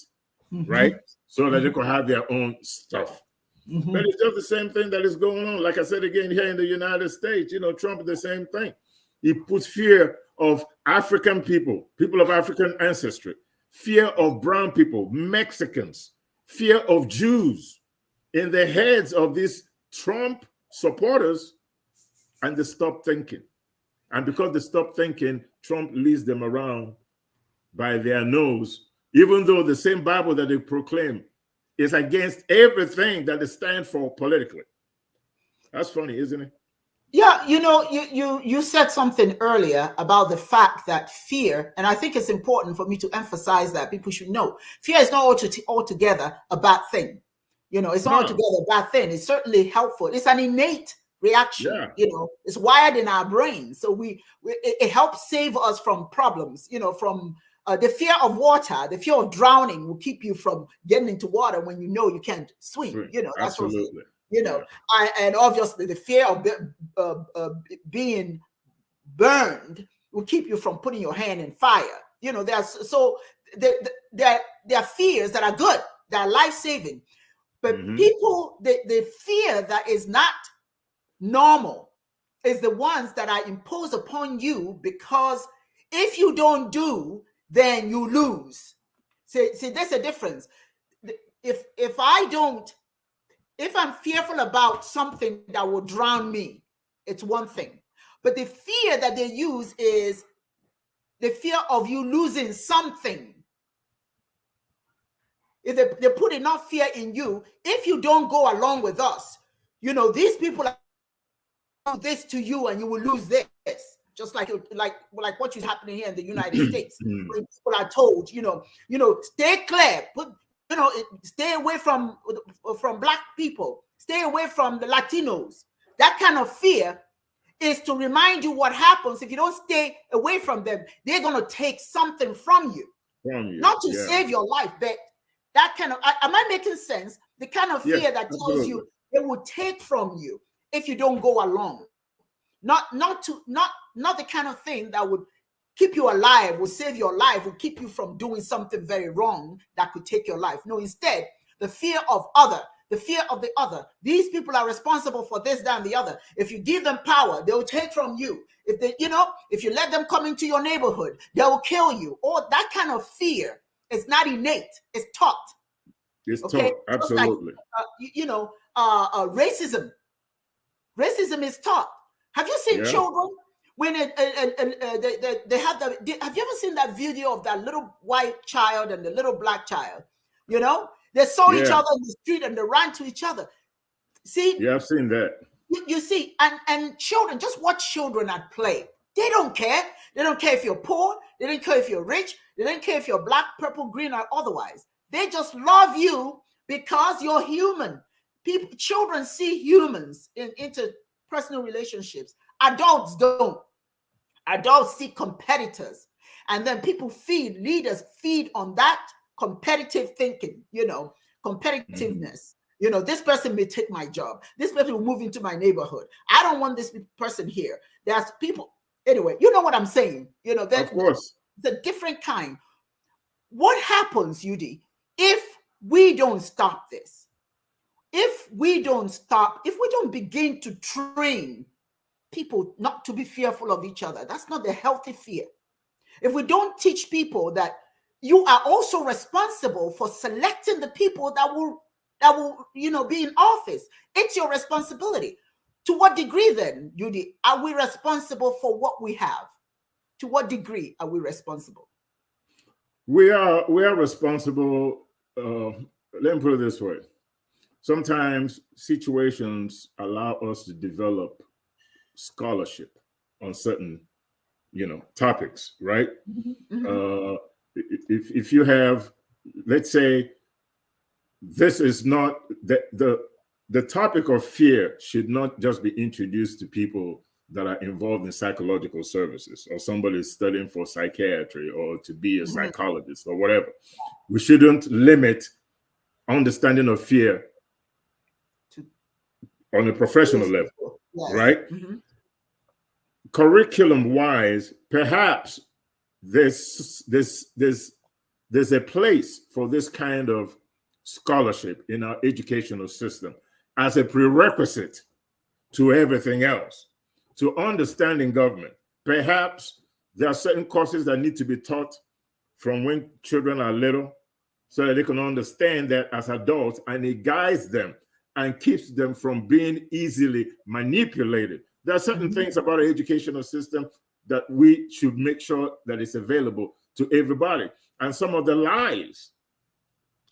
right? So that they can have their own stuff. But it's just the same thing that is going on. Like I said again, here in the United States, you know, Trump is the same thing. He puts fear of African people, people of African ancestry, fear of brown people, Mexicans, fear of Jews in the heads of these Trump supporters, and they stop thinking. And because they stop thinking, Trump leads them around by their nose, even though the same Bible that they proclaim is against everything that they stand for politically. That's funny, isn't it? Yeah, you know, you said something earlier about the fact that fear, and I think it's important for me to emphasize that people should know, fear is not altogether a bad thing. You know, it's not altogether a bad thing. It's certainly helpful. It's an innate reaction. Yeah. You know, it's wired in our brain. So it helps save us from problems, you know, from the fear of water, the fear of drowning will keep you from getting into water when you know you can't swim. You know, that's absolutely. You know, and obviously the fear of being burned will keep you from putting your hand in fire. You know, there are fears that are good, that are life-saving. But people, the fear that is not normal is the ones that are imposed upon you, because if you don't do, then you lose. See, there's a difference. If I don't If I'm fearful about something that will drown me, it's one thing. But the fear that they use is the fear of you losing something. If they put enough fear in you, if you don't go along with us, you know, these people are do this to you and you will lose this. Just like what is happening here in the United States, when people are told, you know, stay clear, stay away from black people, stay away from the Latinos. That kind of fear is to remind you what happens if you don't stay away from them. They're going to take something from you, not to save your life, but that kind of. Am I making sense? The kind of fear that tells you they will take from you if you don't go along. Not the kind of thing that would keep you alive, will save your life, will keep you from doing something very wrong that could take your life. No, instead, the fear of the other. These people are responsible for this, that, and the other. If you give them power, they'll take from you. If you let them come into your neighborhood, they will kill you. Or that kind of fear is not innate, it's taught. It's taught, absolutely. Racism. Racism is taught. Have you seen children when they have have you ever seen that video of that little white child and the little black child? You know, they saw each other in the street and they ran to each other. See? Yeah, I've seen that. You see, and children, just watch children at play. They don't care. They don't care if you're poor. They don't care if you're rich. They don't care if you're black, purple, green, or otherwise. They just love you because you're human. Children see humans in interpersonal relationships. Adults don't. Adults see competitors. And then leaders feed on that competitive thinking, competitiveness. This person may take my job. This person will move into my neighborhood. I don't want this person here. There's people. Anyway, you know what I'm saying? Of course. It's a different kind. What happens, Udee, if we don't stop this? If we don't begin to train people not to be fearful of each other, that's not the healthy fear. If we don't teach people that you are also responsible for selecting the people that will be in office, it's your responsibility. To what degree then, Udee, are we responsible for what we have? To what degree are we responsible? We are responsible. Let me put it this way. Sometimes situations allow us to develop scholarship on certain, topics, right? Mm-hmm. If you have, let's say, this is not the topic of fear should not just be introduced to people that are involved in psychological services, or somebody studying for psychiatry, or to be a psychologist, or whatever. We shouldn't limit understanding of fear on a professional level, right? Mm-hmm. Curriculum-wise, perhaps there's a place for this kind of scholarship in our educational system as a prerequisite to everything else, to understanding government. Perhaps there are certain courses that need to be taught from when children are little, so that they can understand that as adults, and it guides them and keeps them from being easily manipulated. There are certain things about our educational system that we should make sure that it's available to everybody. And some of the lies,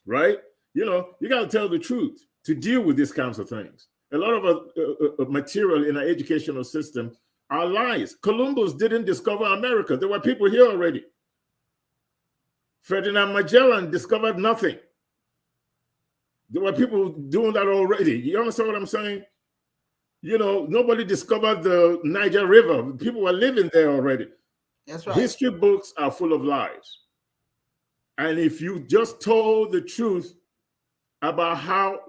right? You got to tell the truth to deal with these kinds of things. A lot of material in our educational system are lies. Columbus didn't discover America. There were people here already. Ferdinand Magellan discovered nothing. There were people doing that already. You understand what I'm saying? Nobody discovered the Niger River. People were living there already. That's right. History books are full of lies. And if you just told the truth about how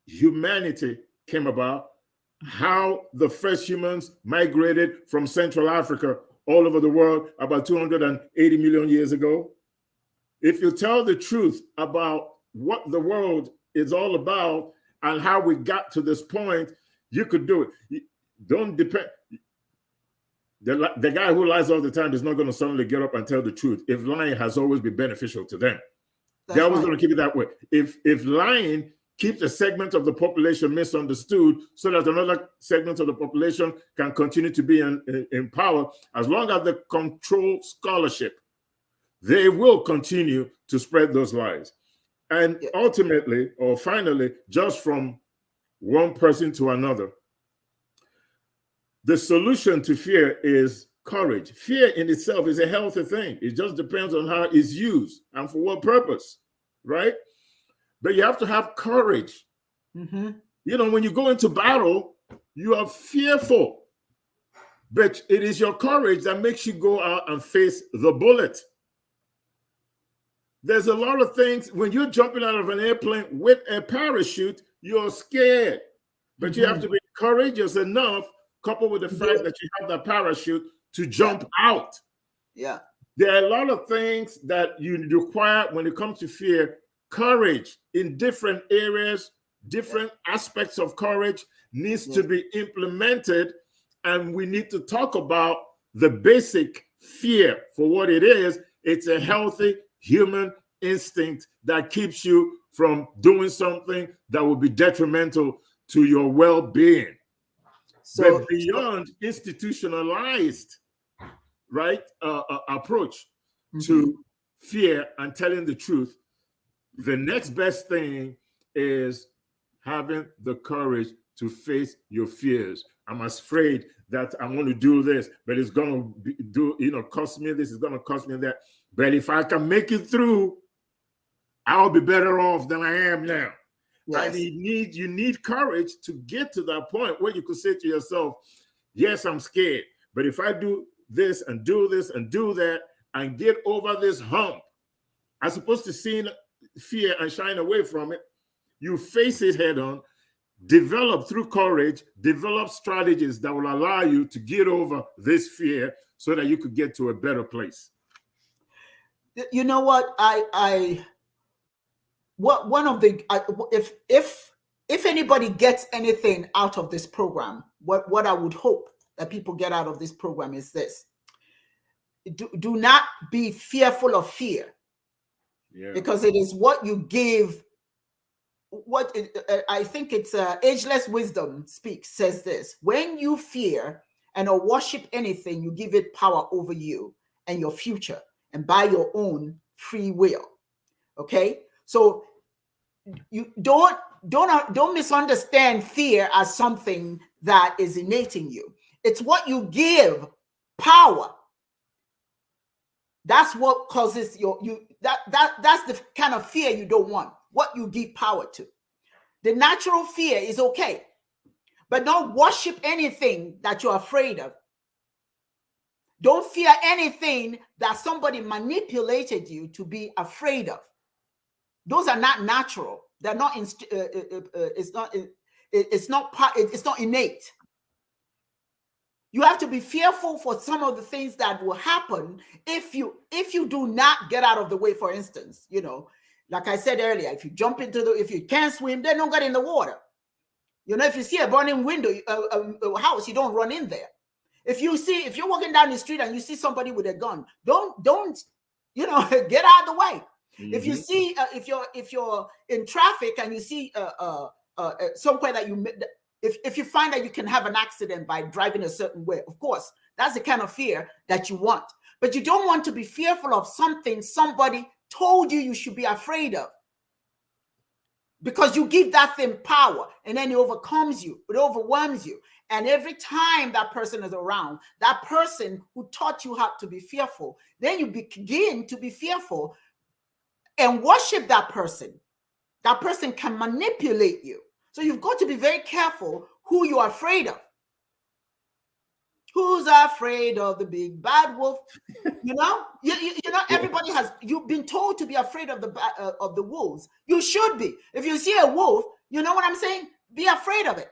humanity came about, how the first humans migrated from Central Africa all over the world about 280 million years ago, if you tell the truth about what the world is all about and how we got to this point, you could do it. Don't depend. The guy who lies all the time is not going to suddenly get up and tell the truth if lying has always been beneficial to them. They're always going to keep it that way. If lying keeps a segment of the population misunderstood so that another segment of the population can continue to be in power. As long as they control scholarship, they will continue to spread those lies. And ultimately, or finally, just from one person to another, the solution to fear is courage. Fear in itself is a healthy thing. It just depends on how it's used and for what purpose, right? But you have to have courage. Mm-hmm. You know, when you go into battle, you are fearful. But it is your courage that makes you go out and face the bullet. There's a lot of things, when you're jumping out of an airplane with a parachute, you're scared. But you have to be courageous enough, coupled with the fact that you have the parachute, to jump out. Yeah. There are a lot of things that you require when it comes to fear. Courage in different areas, different aspects of courage needs to be implemented. And we need to talk about the basic fear for what it is. It's a healthy human instinct that keeps you from doing something that will be detrimental to your well-being. But beyond institutionalized, right, approach to fear and telling the truth, the next best thing is having the courage to face your fears. I'm afraid that I'm going to do this, but it's going to cost me this, it's going to cost me that. But if I can make it through, I'll be better off than I am now. Yes. And you need courage to get to that point where you could say to yourself, yes, I'm scared, but if I do this and do this and do that and get over this hump, as opposed to seeing fear and shying away from it, you face it head on, develop through courage, develop strategies that will allow you to get over this fear so that you could get to a better place. You know what? If anybody gets anything out of this program, what I would hope that people get out of this program is this: do not be fearful of fear, because it is what you give. I think it's Ageless Wisdom says this: when you fear and or worship anything, you give it power over you and your future, and by your own free will. Okay, so you don't misunderstand fear as something that is innate in you. It's what you give power. That's what causes that's the kind of fear you don't want. What you give power to. The natural fear is okay, but don't worship anything that you're afraid of. Don't fear anything that somebody manipulated you to be afraid of. Those are not natural. They're not. It's not innate. You have to be fearful for some of the things that will happen if you do not get out of the way. For instance, like I said earlier, if you jump if you can't swim, then don't get in the water. If you see a burning window, a house, you don't run in there. If you're walking down the street and you see somebody with a gun, don't get out of the way. If you see, if you're in traffic and you see somewhere that if you find that you can have an accident by driving a certain way, of course, that's the kind of fear that you want. But you don't want to be fearful of something somebody told you should be afraid of, because you give that thing power, and then it overwhelms you. And every time that person is around, that person who taught you how to be fearful, then you begin to be fearful and worship that person. That person can manipulate you. So you've got to be very careful who you're afraid of. Who's afraid of the big bad wolf? Everybody you've been told to be afraid of the wolves. You should be. If you see a wolf, you know what I'm saying? Be afraid of it.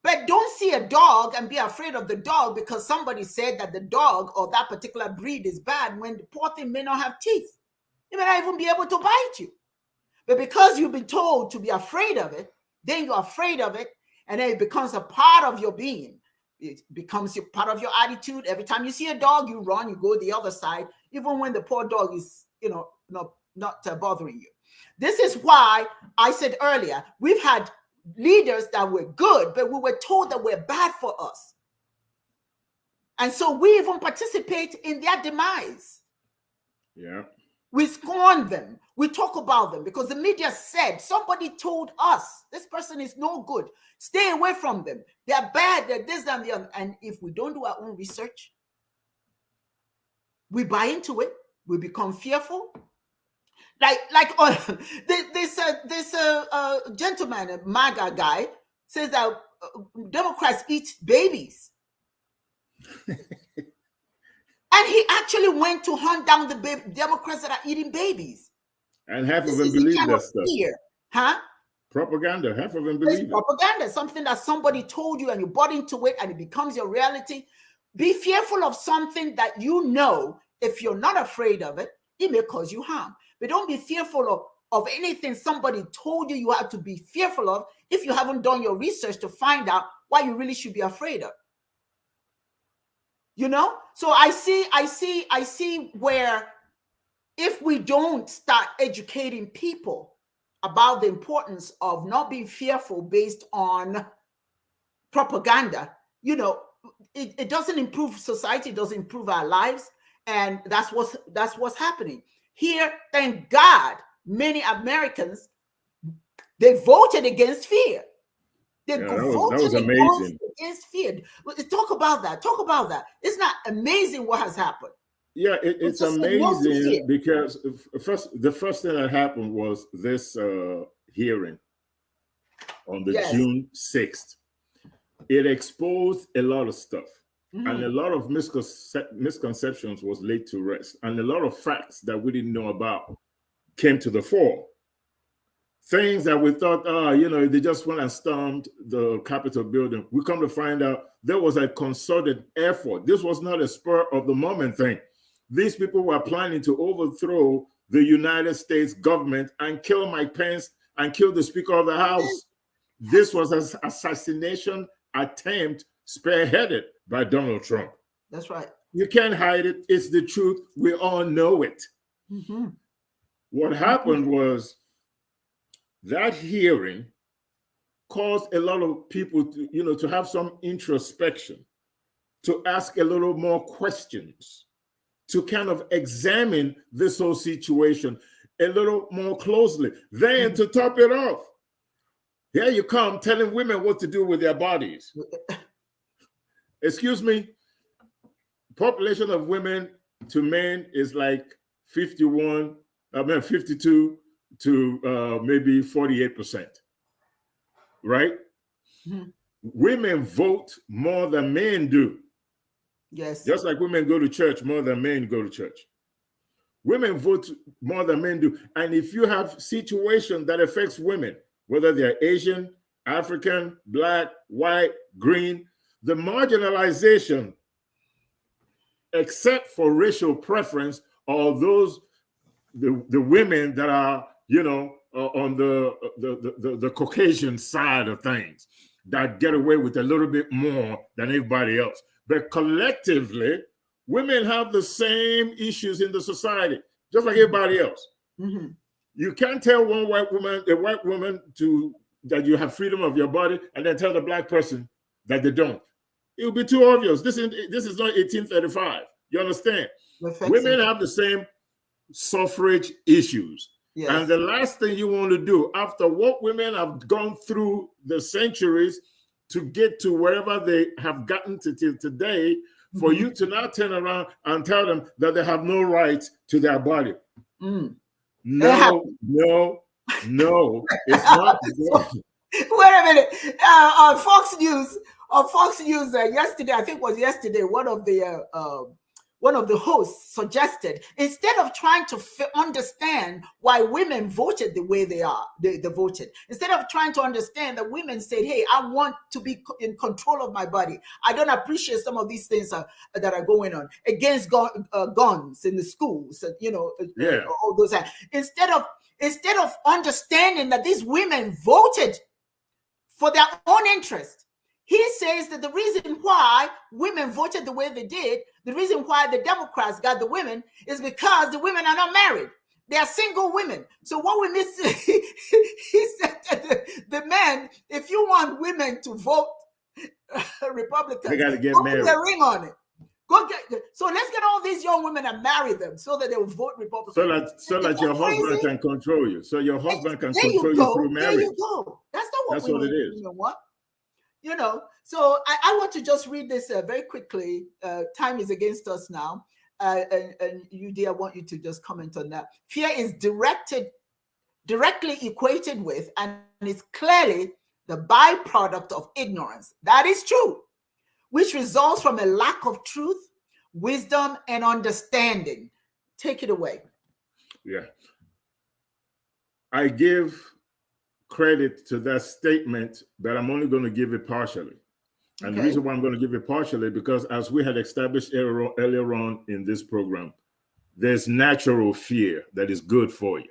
But don't see a dog and be afraid of the dog because somebody said that the dog or that particular breed is bad, when the poor thing may not have teeth. It may not even be able to bite you. But because you've been told to be afraid of it, then you're afraid of it, and then it becomes a part of your being. It becomes part of your attitude. Every time you see a dog, you run, you go the other side, even when the poor dog is, not bothering you. This is why I said earlier, we've had leaders that were good, but we were told that we're bad for us. And so we even participate in their demise. Yeah. We scorn them. We talk about them because the media said, somebody told us, this person is no good. Stay away from them. They're bad. They're this and the other. And if we don't do our own research, we buy into it. We become fearful. Like this gentleman, a MAGA guy, says that Democrats eat babies. And he actually went to hunt down the Democrats that are eating babies. And half of them believe that stuff. Fear. Huh? Propaganda. Half of them believe it. Propaganda, something that somebody told you and you bought into it and it becomes your reality. Be fearful of something that you know, if you're not afraid of it, it may cause you harm. But don't be fearful of anything somebody told you you have to be fearful of if you haven't done your research to find out why you really should be afraid of. You know? So I see where if we don't start educating people about the importance of not being fearful based on propaganda, you know, it doesn't improve society, it doesn't improve our lives. And that's what's happening. Here, thank God, many Americans, they voted against fear. That was amazing. Against fear. Talk about that. Talk about that. It's not amazing what has happened. Yeah, it's amazing because the first thing that happened was this hearing on the June 6th. It exposed a lot of stuff. Mm-hmm. And a lot of misconceptions was laid to rest. And a lot of facts that we didn't know about came to the fore. Things that we thought, they just went and stormed the Capitol building. We come to find out there was a concerted effort. This was not a spur of the moment thing. These people were planning to overthrow the United States government and kill Mike Pence and kill the Speaker of the House. This was an assassination attempt spearheaded by Donald Trump. That's right. You can't hide it. It's the truth. We all know it. Mm-hmm. What happened was that hearing caused a lot of people to have some introspection, to ask a little more questions, to kind of examine this whole situation a little more closely. Then to top it off, here you come telling women what to do with their bodies. Excuse me, population of women to men is like 52 to maybe 48%, right? Mm-hmm. Women vote more than men do. Yes. Just like women go to church more than men go to church. Women vote more than men do. And if you have situation that affects women, whether they're Asian, African, Black, white, green, the marginalization, except for racial preference, or those the women that are on the Caucasian side of things that get away with a little bit more than everybody else. But collectively, women have the same issues in the society, just like everybody else. Mm-hmm. You can't tell a white woman that you have freedom of your body, and then tell the Black person that they don't. It will be too obvious. This is not 1835. You understand? Women have the same suffrage issues. Yes. And the last thing you want to do after what women have gone through the centuries to get to wherever they have gotten to till today, for you to now turn around and tell them that they have no rights to their body. No, it's not. Wait a minute. On Fox News yesterday, I think it was yesterday, one of the hosts suggested, instead of trying to understand why women voted the way they voted, instead of trying to understand that women said, hey, I want to be in control of my body. I don't appreciate some of these things that are going on against guns in the schools, all those. Instead of understanding that these women voted for their own interest, he says that the reason why women voted the way they did, the reason why the Democrats got the women, is because the women are not married. They are single women. So what we miss, he said to the men, if you want women to vote Republicans, they got to get put married. a ring on it. So let's get all these young women and marry them so that they will vote Republican. So that your husband can control you. So your husband can control you through marriage. There you go. That's not what it is. You know what? You know. So I want to just read this very quickly. Time is against us now. And Udee, I want you to just comment on that. Fear is directly equated with, and is clearly the byproduct of ignorance. That is true, which results from a lack of truth, wisdom, and understanding. Take it away. Yeah. I give credit to that statement, but I'm only going to give it partially. And the reason why I'm going to give it partially, because as we had established earlier on in this program, there's natural fear that is good for you.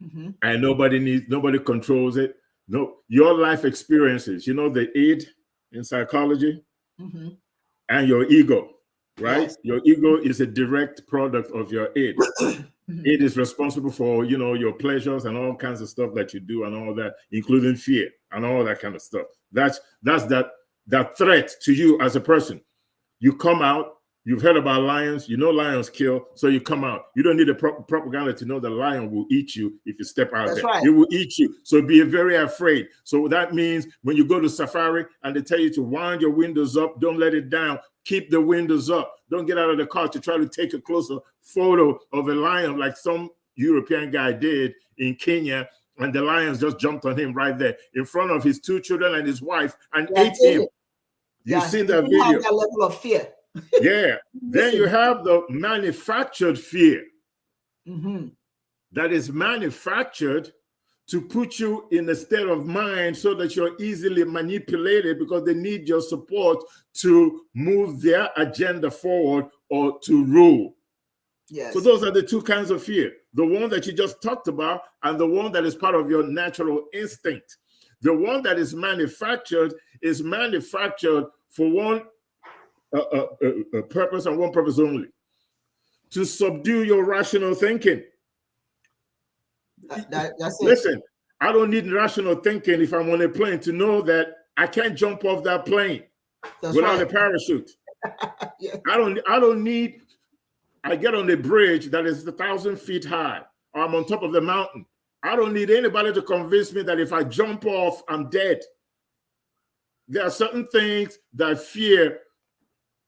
Mm-hmm. And nobody controls it. No, your life experiences, the id in psychology, mm-hmm. and your ego, right? Yes. Your ego is a direct product of your id. Mm-hmm. It is responsible for, your pleasures and all kinds of stuff that you do and all that, including fear and all that kind of stuff. That's that threat to you as a person. You come out, you've heard about lions, lions kill, so you come out. You don't need a propaganda to know the lion will eat you if you step out. That's there. Right. It will eat you. So be very afraid. So that means when you go to safari and they tell you to wind your windows up, don't let it down, keep the windows up. Don't get out of the car to try to take a closer photo of a lion like some European guy did in Kenya. And the lions just jumped on him right there in front of his 2 children and his wife and ate him. You see that video? Have that level of fear. Yeah. Then you have the manufactured fear mm-hmm. that is manufactured to put you in a state of mind so that you're easily manipulated because they need your support to move their agenda forward or to rule. Yes. So those are the 2 kinds of fear. The one that you just talked about and the one that is part of your natural instinct. The one that is manufactured for one purpose and one purpose only: to subdue your rational thinking. That's Listen, I don't need rational thinking if I'm on a plane to know that I can't jump off that plane without a parachute. Yes. I get on a bridge that is 1,000 feet high, or I'm on top of the mountain. I don't need anybody to convince me that if I jump off, I'm dead. There are certain things that fear,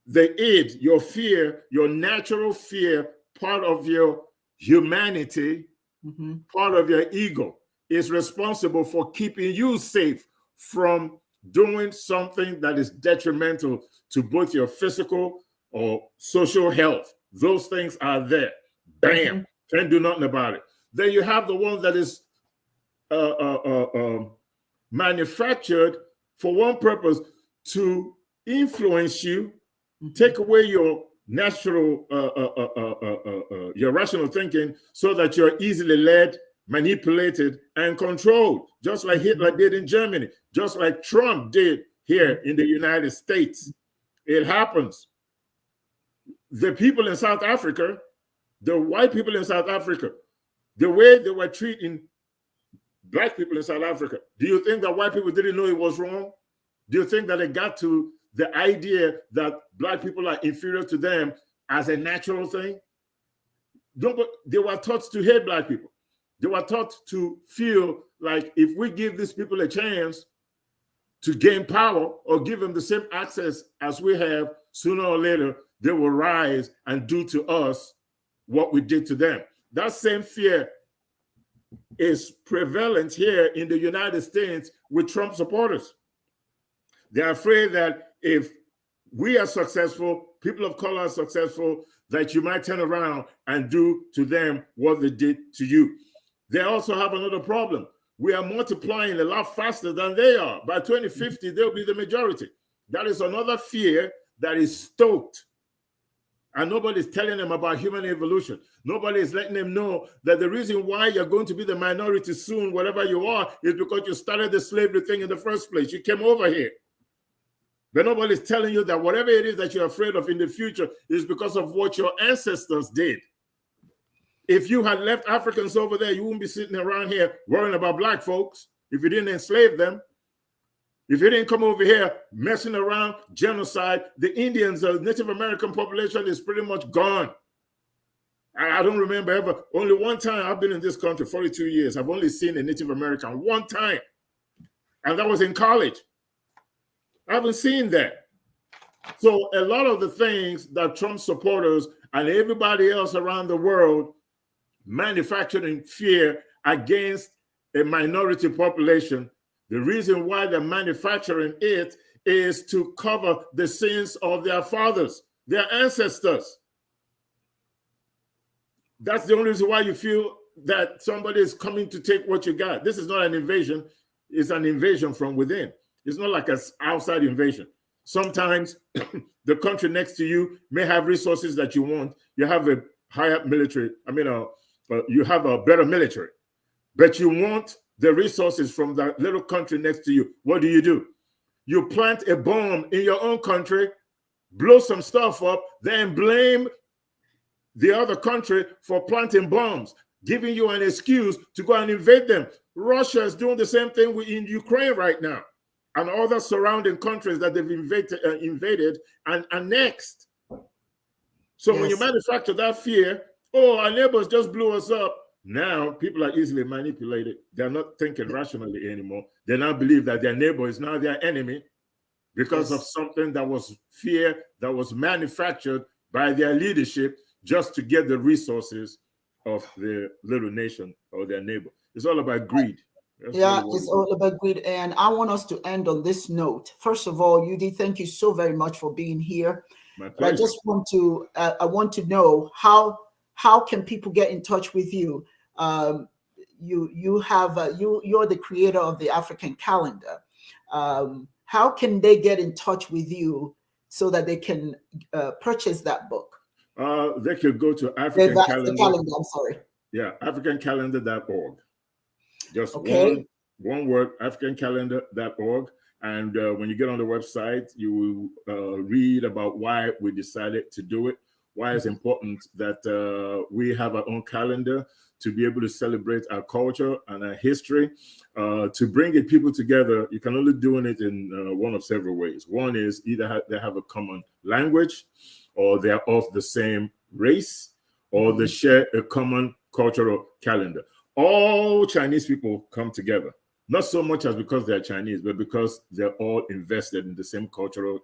the id, your fear, your natural fear, part of your humanity, mm-hmm. part of your ego, is responsible for keeping you safe from doing something that is detrimental to both your physical or social health. Those things are there. Bam. Mm-hmm. Can't do nothing about it. Then you have the one that is manufactured for one purpose: to influence you, take away your natural, your rational thinking, so that you're easily led, manipulated, and controlled, just like Hitler did in Germany, just like Trump did here in the United States. It happens. The people in South Africa, the white people in South Africa, the way they were treating Black people in South Africa, do you think that white people didn't know it was wrong? Do you think that they got to the idea that Black people are inferior to them as a natural thing? They were taught to hate Black people. They were taught to feel like if we give these people a chance to gain power or give them the same access as we have, sooner or later, they will rise and do to us what we did to them. That same fear is prevalent here in the United States with Trump supporters. They're afraid that if we are successful, people of color are successful, that you might turn around and do to them what they did to you. They also have another problem. We are multiplying a lot faster than they are. By 2050, they'll be the majority. That is another fear that is stoked. And nobody's telling them about human evolution. Nobody is letting them know that the reason why you're going to be the minority soon, whatever you are, is because you started the slavery thing in the first place. You came over here. But nobody's telling you that whatever it is that you're afraid of in the future is because of what your ancestors did. If you had left Africans over there, you wouldn't be sitting around here worrying about black folks if you didn't enslave them. If you didn't come over here messing around, genocide, the Indians, the Native American population is pretty much gone. I don't remember ever, only one time I've been in this country, 42 years, I've only seen a Native American one time. And that was in college. I haven't seen that. So a lot of the things that Trump supporters and everybody else around the world manufacturing fear against a minority population, the reason why they're manufacturing it is to cover the sins of their fathers, their ancestors. That's the only reason why you feel that somebody is coming to take what you got. This is not an invasion. It's an invasion from within. It's not like an outside invasion. Sometimes the country next to you may have resources that you want. You have a higher military, you have a better military, but you want the resources from that little country next to you. What do? You plant a bomb in your own country, blow some stuff up, then blame the other country for planting bombs, giving you an excuse to go and invade them. Russia is doing the same thing in Ukraine right now, and other surrounding countries that they've invaded and annexed. So yes. When you manufacture that fear, oh, our neighbors just blew us up. Now people are easily manipulated. They're not thinking rationally anymore. They now believe that their neighbor is now their enemy because of something that was fear that was manufactured by their leadership just to get the resources of their little nation or their neighbor. It's all about greed. That's it's all about greed. And I want us to end on this note. First of all, Udee, thank you so very much for being here. My pleasure. I just want to I want to know how can people get in touch with you? You're the creator of the African calendar. How can they get in touch with you so that they can purchase that book? They could go to African Calendar. I'm sorry. Yeah, africancalendar.org. Just one word, africancalendar.org. And when you get on the website, you will read about why we decided to do it, why it's important that we have our own calendar to be able to celebrate our culture and our history, to bring people together. You can only do it in one of several ways. One is either they have a common language, or they're of the same race, or they share a common cultural calendar. All Chinese people come together, not so much as because they're Chinese, but because they're all invested in the same cultural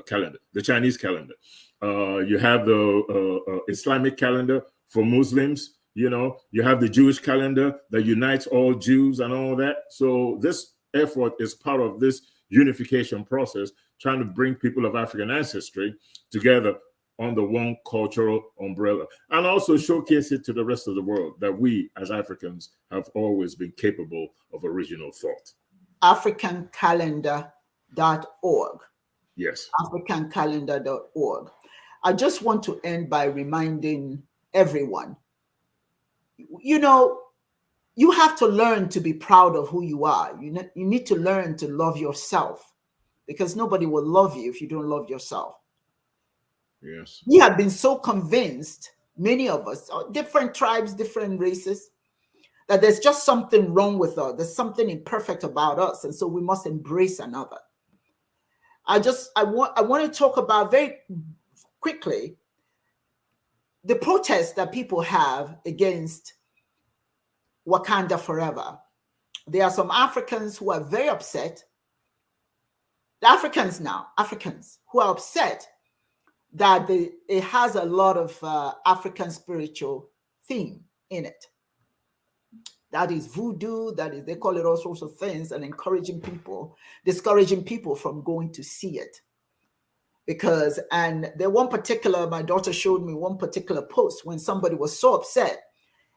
calendar, the Chinese calendar. You have the Islamic calendar for Muslims. You have the Jewish calendar that unites all Jews and all that. So this effort is part of this unification process, trying to bring people of African ancestry together under one cultural umbrella, and also showcase it to the rest of the world that we as Africans have always been capable of original thought. africancalendar.org. Yes. africancalendar.org. I just want to end by reminding everyone, you have to learn to be proud of who you are. You need to learn to love yourself, because nobody will love you if you don't love yourself. Yes. We have been so convinced, many of us, different tribes, different races, that there's just something wrong with us. There's something imperfect about us. And so we must embrace another. I want to talk about very quickly the protests that people have against Wakanda Forever. There are some Africans who are very upset. The Africans who are upset that it has a lot of African spiritual theme in it. That is voodoo, they call it all sorts of things, and discouraging people from going to see it. My daughter showed me one particular post when somebody was so upset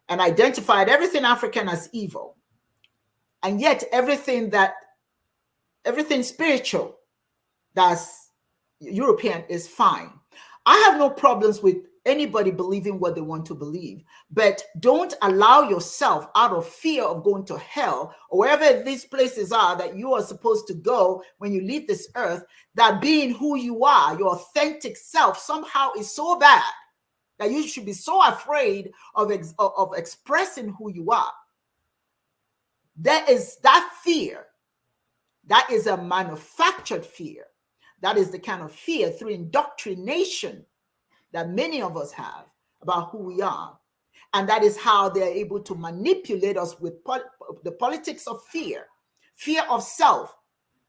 and identified everything African as evil. And yet everything spiritual that's European is fine. I have no problems with anybody believing what they want to believe, but don't allow yourself, out of fear of going to hell or wherever these places are that you are supposed to go when you leave this earth, that being who you are, your authentic self, somehow is so bad that you should be so afraid of expressing who you are. That fear. That is a manufactured fear. That is the kind of fear through indoctrination that many of us have about who we are. And that is how they're able to manipulate us with the politics of fear of self,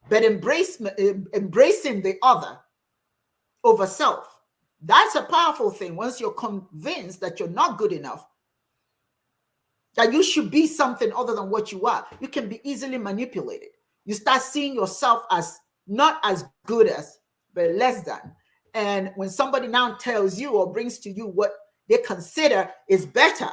but embracing the other over self. That's a powerful thing. Once you're convinced that you're not good enough, that you should be something other than what you are, you can be easily manipulated. You start seeing yourself as not as good as, but less than. And when somebody now tells you or brings to you what they consider is better,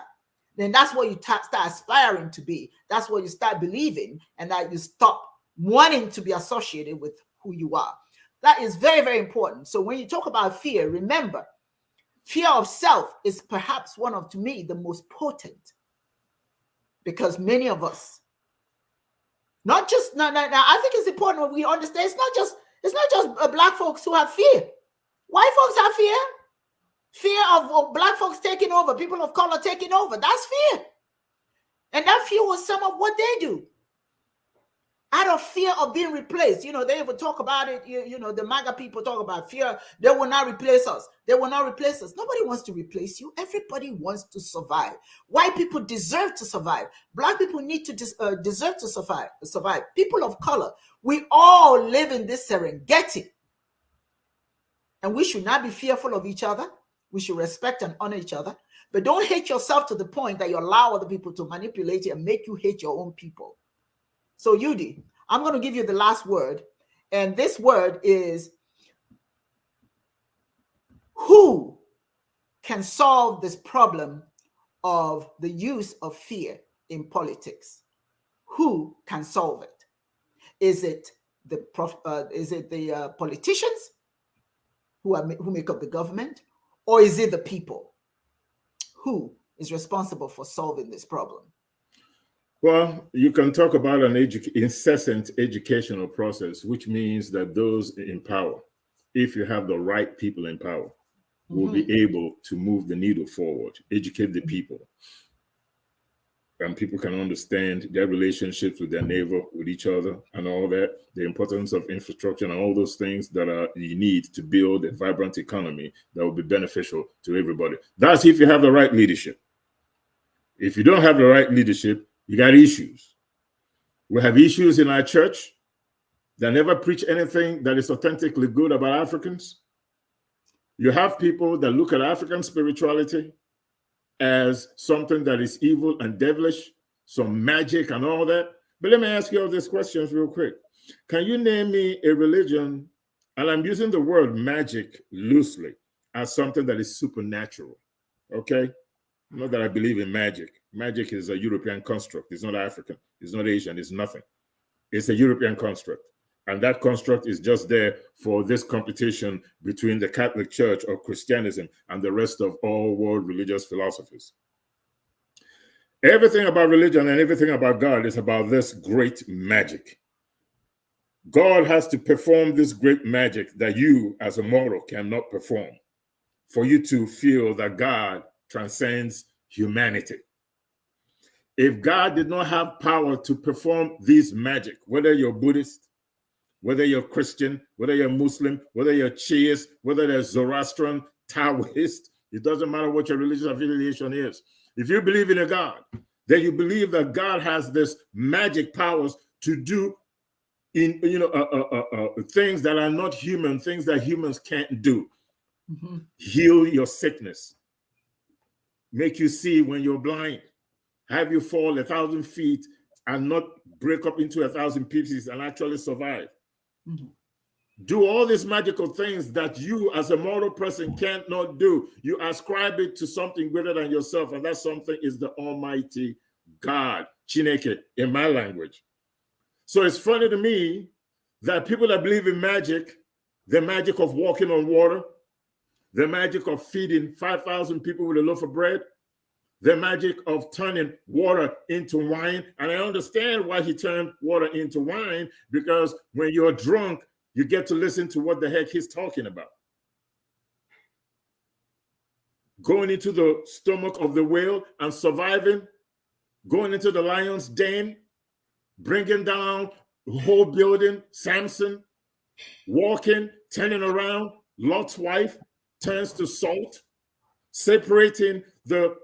then that's what you start aspiring to be. That's what you start believing, and that you stop wanting to be associated with who you are. That is very, very important. So when you talk about fear, remember, fear of self is perhaps one of, to me, the most potent, because many of us, not just now, I think it's important when we understand it's not just Black folks who have fear. White folks have fear. Fear of Black folks taking over, people of color taking over. That's fear. And that fear was some of what they do. Out of fear of being replaced. You know, they even talk about it. You know, the MAGA people talk about fear. They will not replace us. They will not replace us. Nobody wants to replace you. Everybody wants to survive. White people deserve to survive. Black people need to deserve to survive. People of color, we all live in this Serengeti. And we should not be fearful of each other. We should respect and honor each other. But don't hate yourself to the point that you allow other people to manipulate you and make you hate your own people. So Udee, I'm going to give you the last word. And this word is, who can solve this problem of the use of fear in politics? Who can solve it? Is it the politicians who make up the government, or is it the people? Who is responsible for solving this problem? Well, you can talk about an incessant educational process, which means that those in power, if you have the right people in power, will be able to move the needle forward, educate the people. And people can understand their relationships with their neighbor, with each other, and all that, the importance of infrastructure and all those things that you need to build a vibrant economy that will be beneficial to everybody. That's if you have the right leadership. If you don't have the right leadership, you got issues. We have issues in our church that never preach anything that is authentically good about Africans. You have people that look at African spirituality as something that is evil and devilish, some magic and all that. But let me ask you all these questions real quick. Can you name me a religion, and I'm using the word magic loosely, as something that is supernatural, okay? Not that I believe in magic. Magic is a European construct. It's not African. It's not Asian. It's nothing. It's a European construct. And that construct is just there for this competition between the Catholic Church or Christianism and the rest of all world religious philosophies. Everything about religion and everything about God is about this great magic. God has to perform this great magic that you as a mortal cannot perform for you to feel that God transcends humanity. If God did not have power to perform this magic, whether you're Buddhist, whether you're Christian, whether you're Muslim, whether you're Shiite, whether you're Zoroastrian, Taoist, it doesn't matter what your religious affiliation is. If you believe in a God, then you believe that God has this magic powers to do things that are not human, things that humans can't do. Heal your sickness, make you see when you're blind, have you fall 1,000 feet and not break up into 1,000 pieces and actually survive. Do all these magical things that you as a mortal person can't not do. You ascribe it to something greater than yourself, and that something is the Almighty God, Chineke, in my language. So it's funny to me that people that believe in magic, the magic of walking on water, the magic of feeding 5,000 people with a loaf of bread, the magic of turning water into wine. And I understand why he turned water into wine, because when you're drunk, you get to listen to what the heck he's talking about. going into the stomach of the whale and surviving, going into the lion's den, bringing down the whole building, Samson, walking, turning around, Lot's wife turns to salt, separating the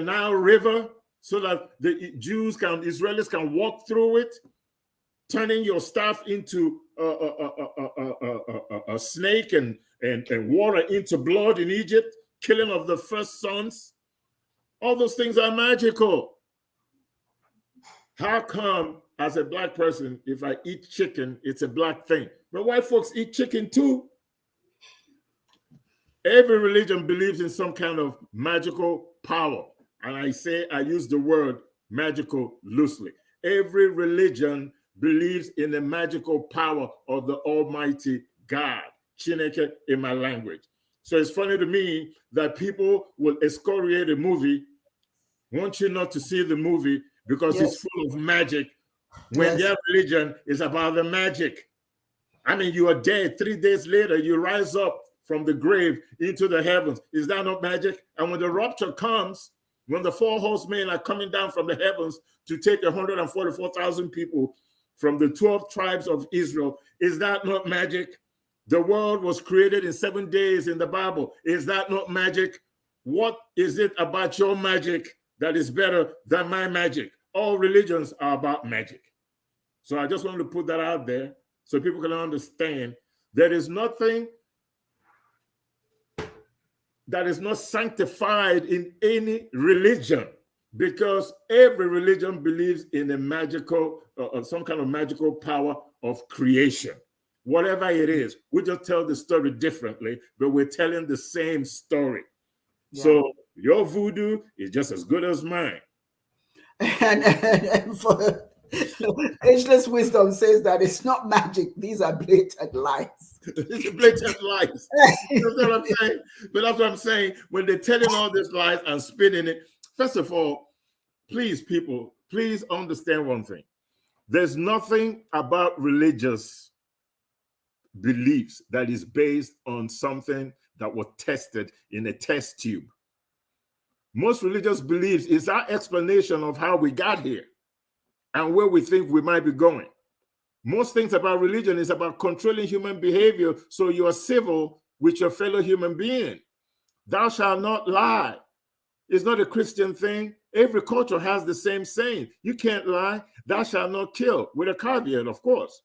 Nile River so that the Israelis can walk through it, turning your staff into a snake and water into blood in Egypt, killing of the first sons. All those things are magical. How come, as a black person, if I eat chicken, it's a black thing? But white folks eat chicken too. Every religion believes in some kind of magical power. And I use the word magical loosely. Every religion believes in the magical power of the Almighty God, Chineke in my language. So it's funny to me that people will excoriate a movie, want you not to see the movie because it's full of magic, when their religion is about the magic. I mean, you are dead. 3 days later, you rise up from the grave into the heavens. Is that not magic? And when the rapture comes, when the 4 horsemen are coming down from the heavens to take 144,000 people from the 12 tribes of Israel, is that not magic? The world was created in 7 days in the Bible. Is that not magic? What is it about your magic that is better than my magic? All religions are about magic. So I just want to put that out there so people can understand there is nothing that is not sanctified in any religion, because every religion believes in a magical, some kind of magical power of creation. Whatever it is, we just tell the story differently, but we're telling the same story. Yeah. So your voodoo is just as good as mine. And for ageless wisdom says that it's not magic; these are blatant lies. It's blatant lies. That's what I'm saying. But that's what I'm saying. When they're telling all these lies and spinning it, first of all, please, people, please understand one thing. There's nothing about religious beliefs that is based on something that was tested in a test tube. Most religious beliefs is our explanation of how we got here and where we think we might be going. Most things about religion is about controlling human behavior so you are civil with your fellow human being. Thou shalt not lie. It's not a Christian thing. Every culture has the same saying. You can't lie. Thou shalt not kill, with a caveat, of course.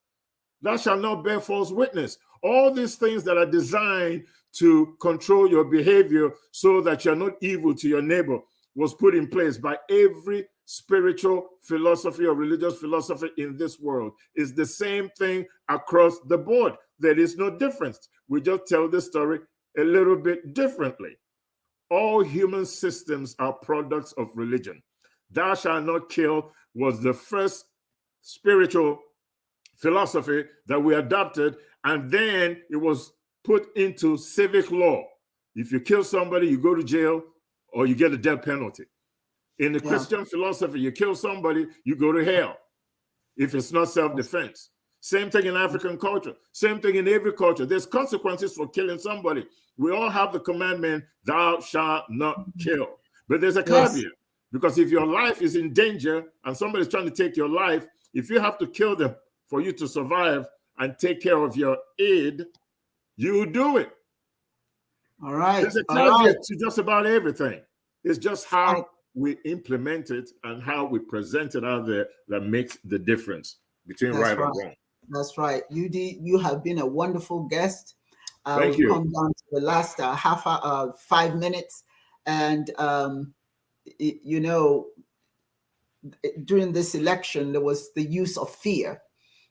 Thou shalt not bear false witness. All these things that are designed to control your behavior so that you're not evil to your neighbor was put in place by every spiritual philosophy or religious philosophy in this world. Is the same thing across the board. There is no difference. We just tell the story a little bit differently. All human systems are products of religion. Thou shalt not kill was the first spiritual philosophy that we adopted, and then it was put into civic law. If you kill somebody, you go to jail or you get a death penalty. In the Christian philosophy, you kill somebody, you go to hell if it's not self-defense. Same thing in African culture. Same thing in every culture. There's consequences for killing somebody. We all have the commandment, thou shalt not kill. But there's a caveat, because if your life is in danger and somebody's trying to take your life, if you have to kill them for you to survive and take care of your aid, you do it. All right. There's a caveat to just about everything. It's just how we implement it and how we present it out there that makes the difference between right and wrong. That's right. Udee, you have been a wonderful guest. Thank you. Come down to the last 5 minutes. And, you know, during this election, there was the use of fear.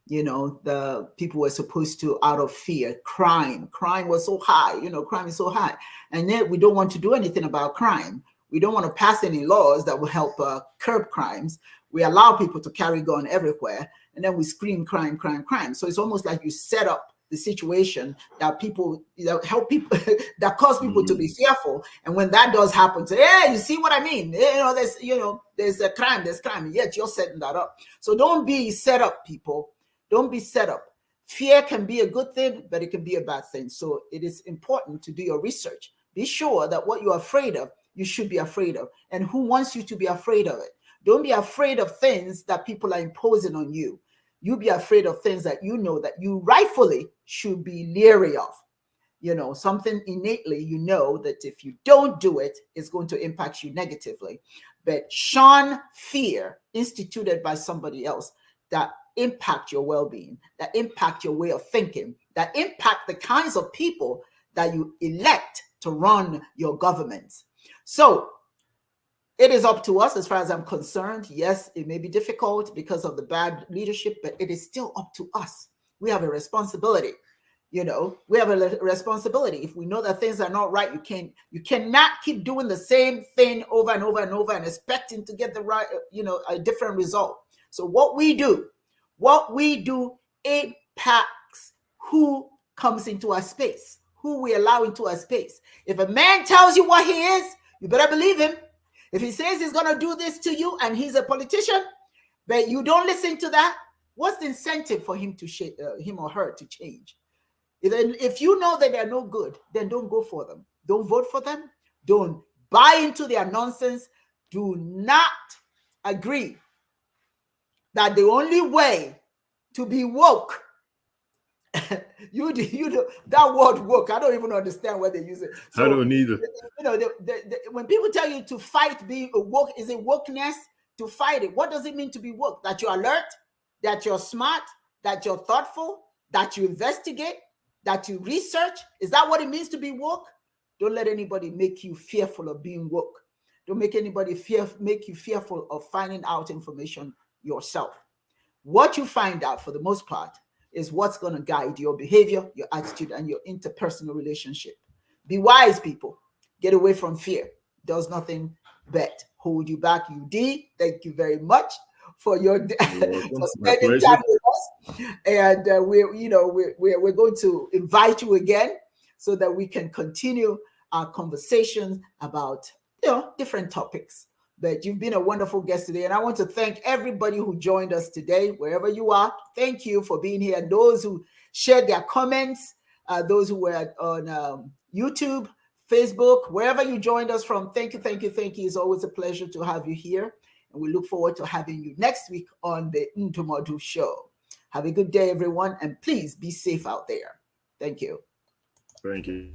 You know, the people were supposed to, out of fear, crime was so high, you know, crime is so high. And yet we don't want to do anything about crime. We don't want to pass any laws that will help curb crimes. We allow people to carry gun everywhere, and then we scream crime, crime, crime. So it's almost like you set up the situation that people, help people, that cause people to be fearful. And when that does happen, say, hey, you see what I mean? There's a crime, and yet you're setting that up. So don't be set up, people. Don't be set up. Fear can be a good thing, but it can be a bad thing. So it is important to do your research be sure that what you're afraid of, you should be afraid of. And who wants you to be afraid of it? Don't be afraid of things that people are imposing on you. You be afraid of things that you know that you rightfully should be leery of. You know, something innately, you know that if you don't do it, it's going to impact you negatively. But shun fear instituted by somebody else that impact your well-being, that impact your way of thinking, that impact the kinds of people that you elect to run your governments. So it is up to us as far as I'm concerned. Yes, it may be difficult because of the bad leadership, but it is still up to us. We have a responsibility. You know, we have a responsibility. If we know that things are not right, you cannot keep doing the same thing over and over and over and expecting to get the right, you know, a different result. So what we do impacts who comes into our space, who we allow into our space. If a man tells you what he is, you better believe him. If he says he's going to do this to you and he's a politician, but you don't listen to that, what's the incentive for him to him or her to change? If you know that they're no good, then don't go for them. Don't vote for them. Don't buy into their nonsense. Do not agree that the only way to be woke, you know, that word woke, I don't even understand why they use it. So, I don't either. You know, when people tell you to fight being woke, is it wokeness? To fight it, what does it mean to be woke? That you're alert, that you're smart, that you're thoughtful, that you investigate, that you research? Is that what it means to be woke? Don't let anybody make you fearful of being woke. Don't make anybody make you fearful of finding out information yourself. What you find out, for the most part, is what's going to guide your behavior, your attitude, and your interpersonal relationship. Be wise, people. Get away from fear. It does nothing but hold you back. Udee, thank you very much for your for spending time with us. And we're going to invite you again so that we can continue our conversations about different topics. But you've been a wonderful guest today, and I want to thank everybody who joined us today, wherever you are. Thank you for being here. And those who shared their comments, those who were on YouTube, Facebook, wherever you joined us from, thank you. It's always a pleasure to have you here. And we look forward to having you next week on the Ntomodu Show. Have a good day, everyone, and please be safe out there. Thank you. Thank you.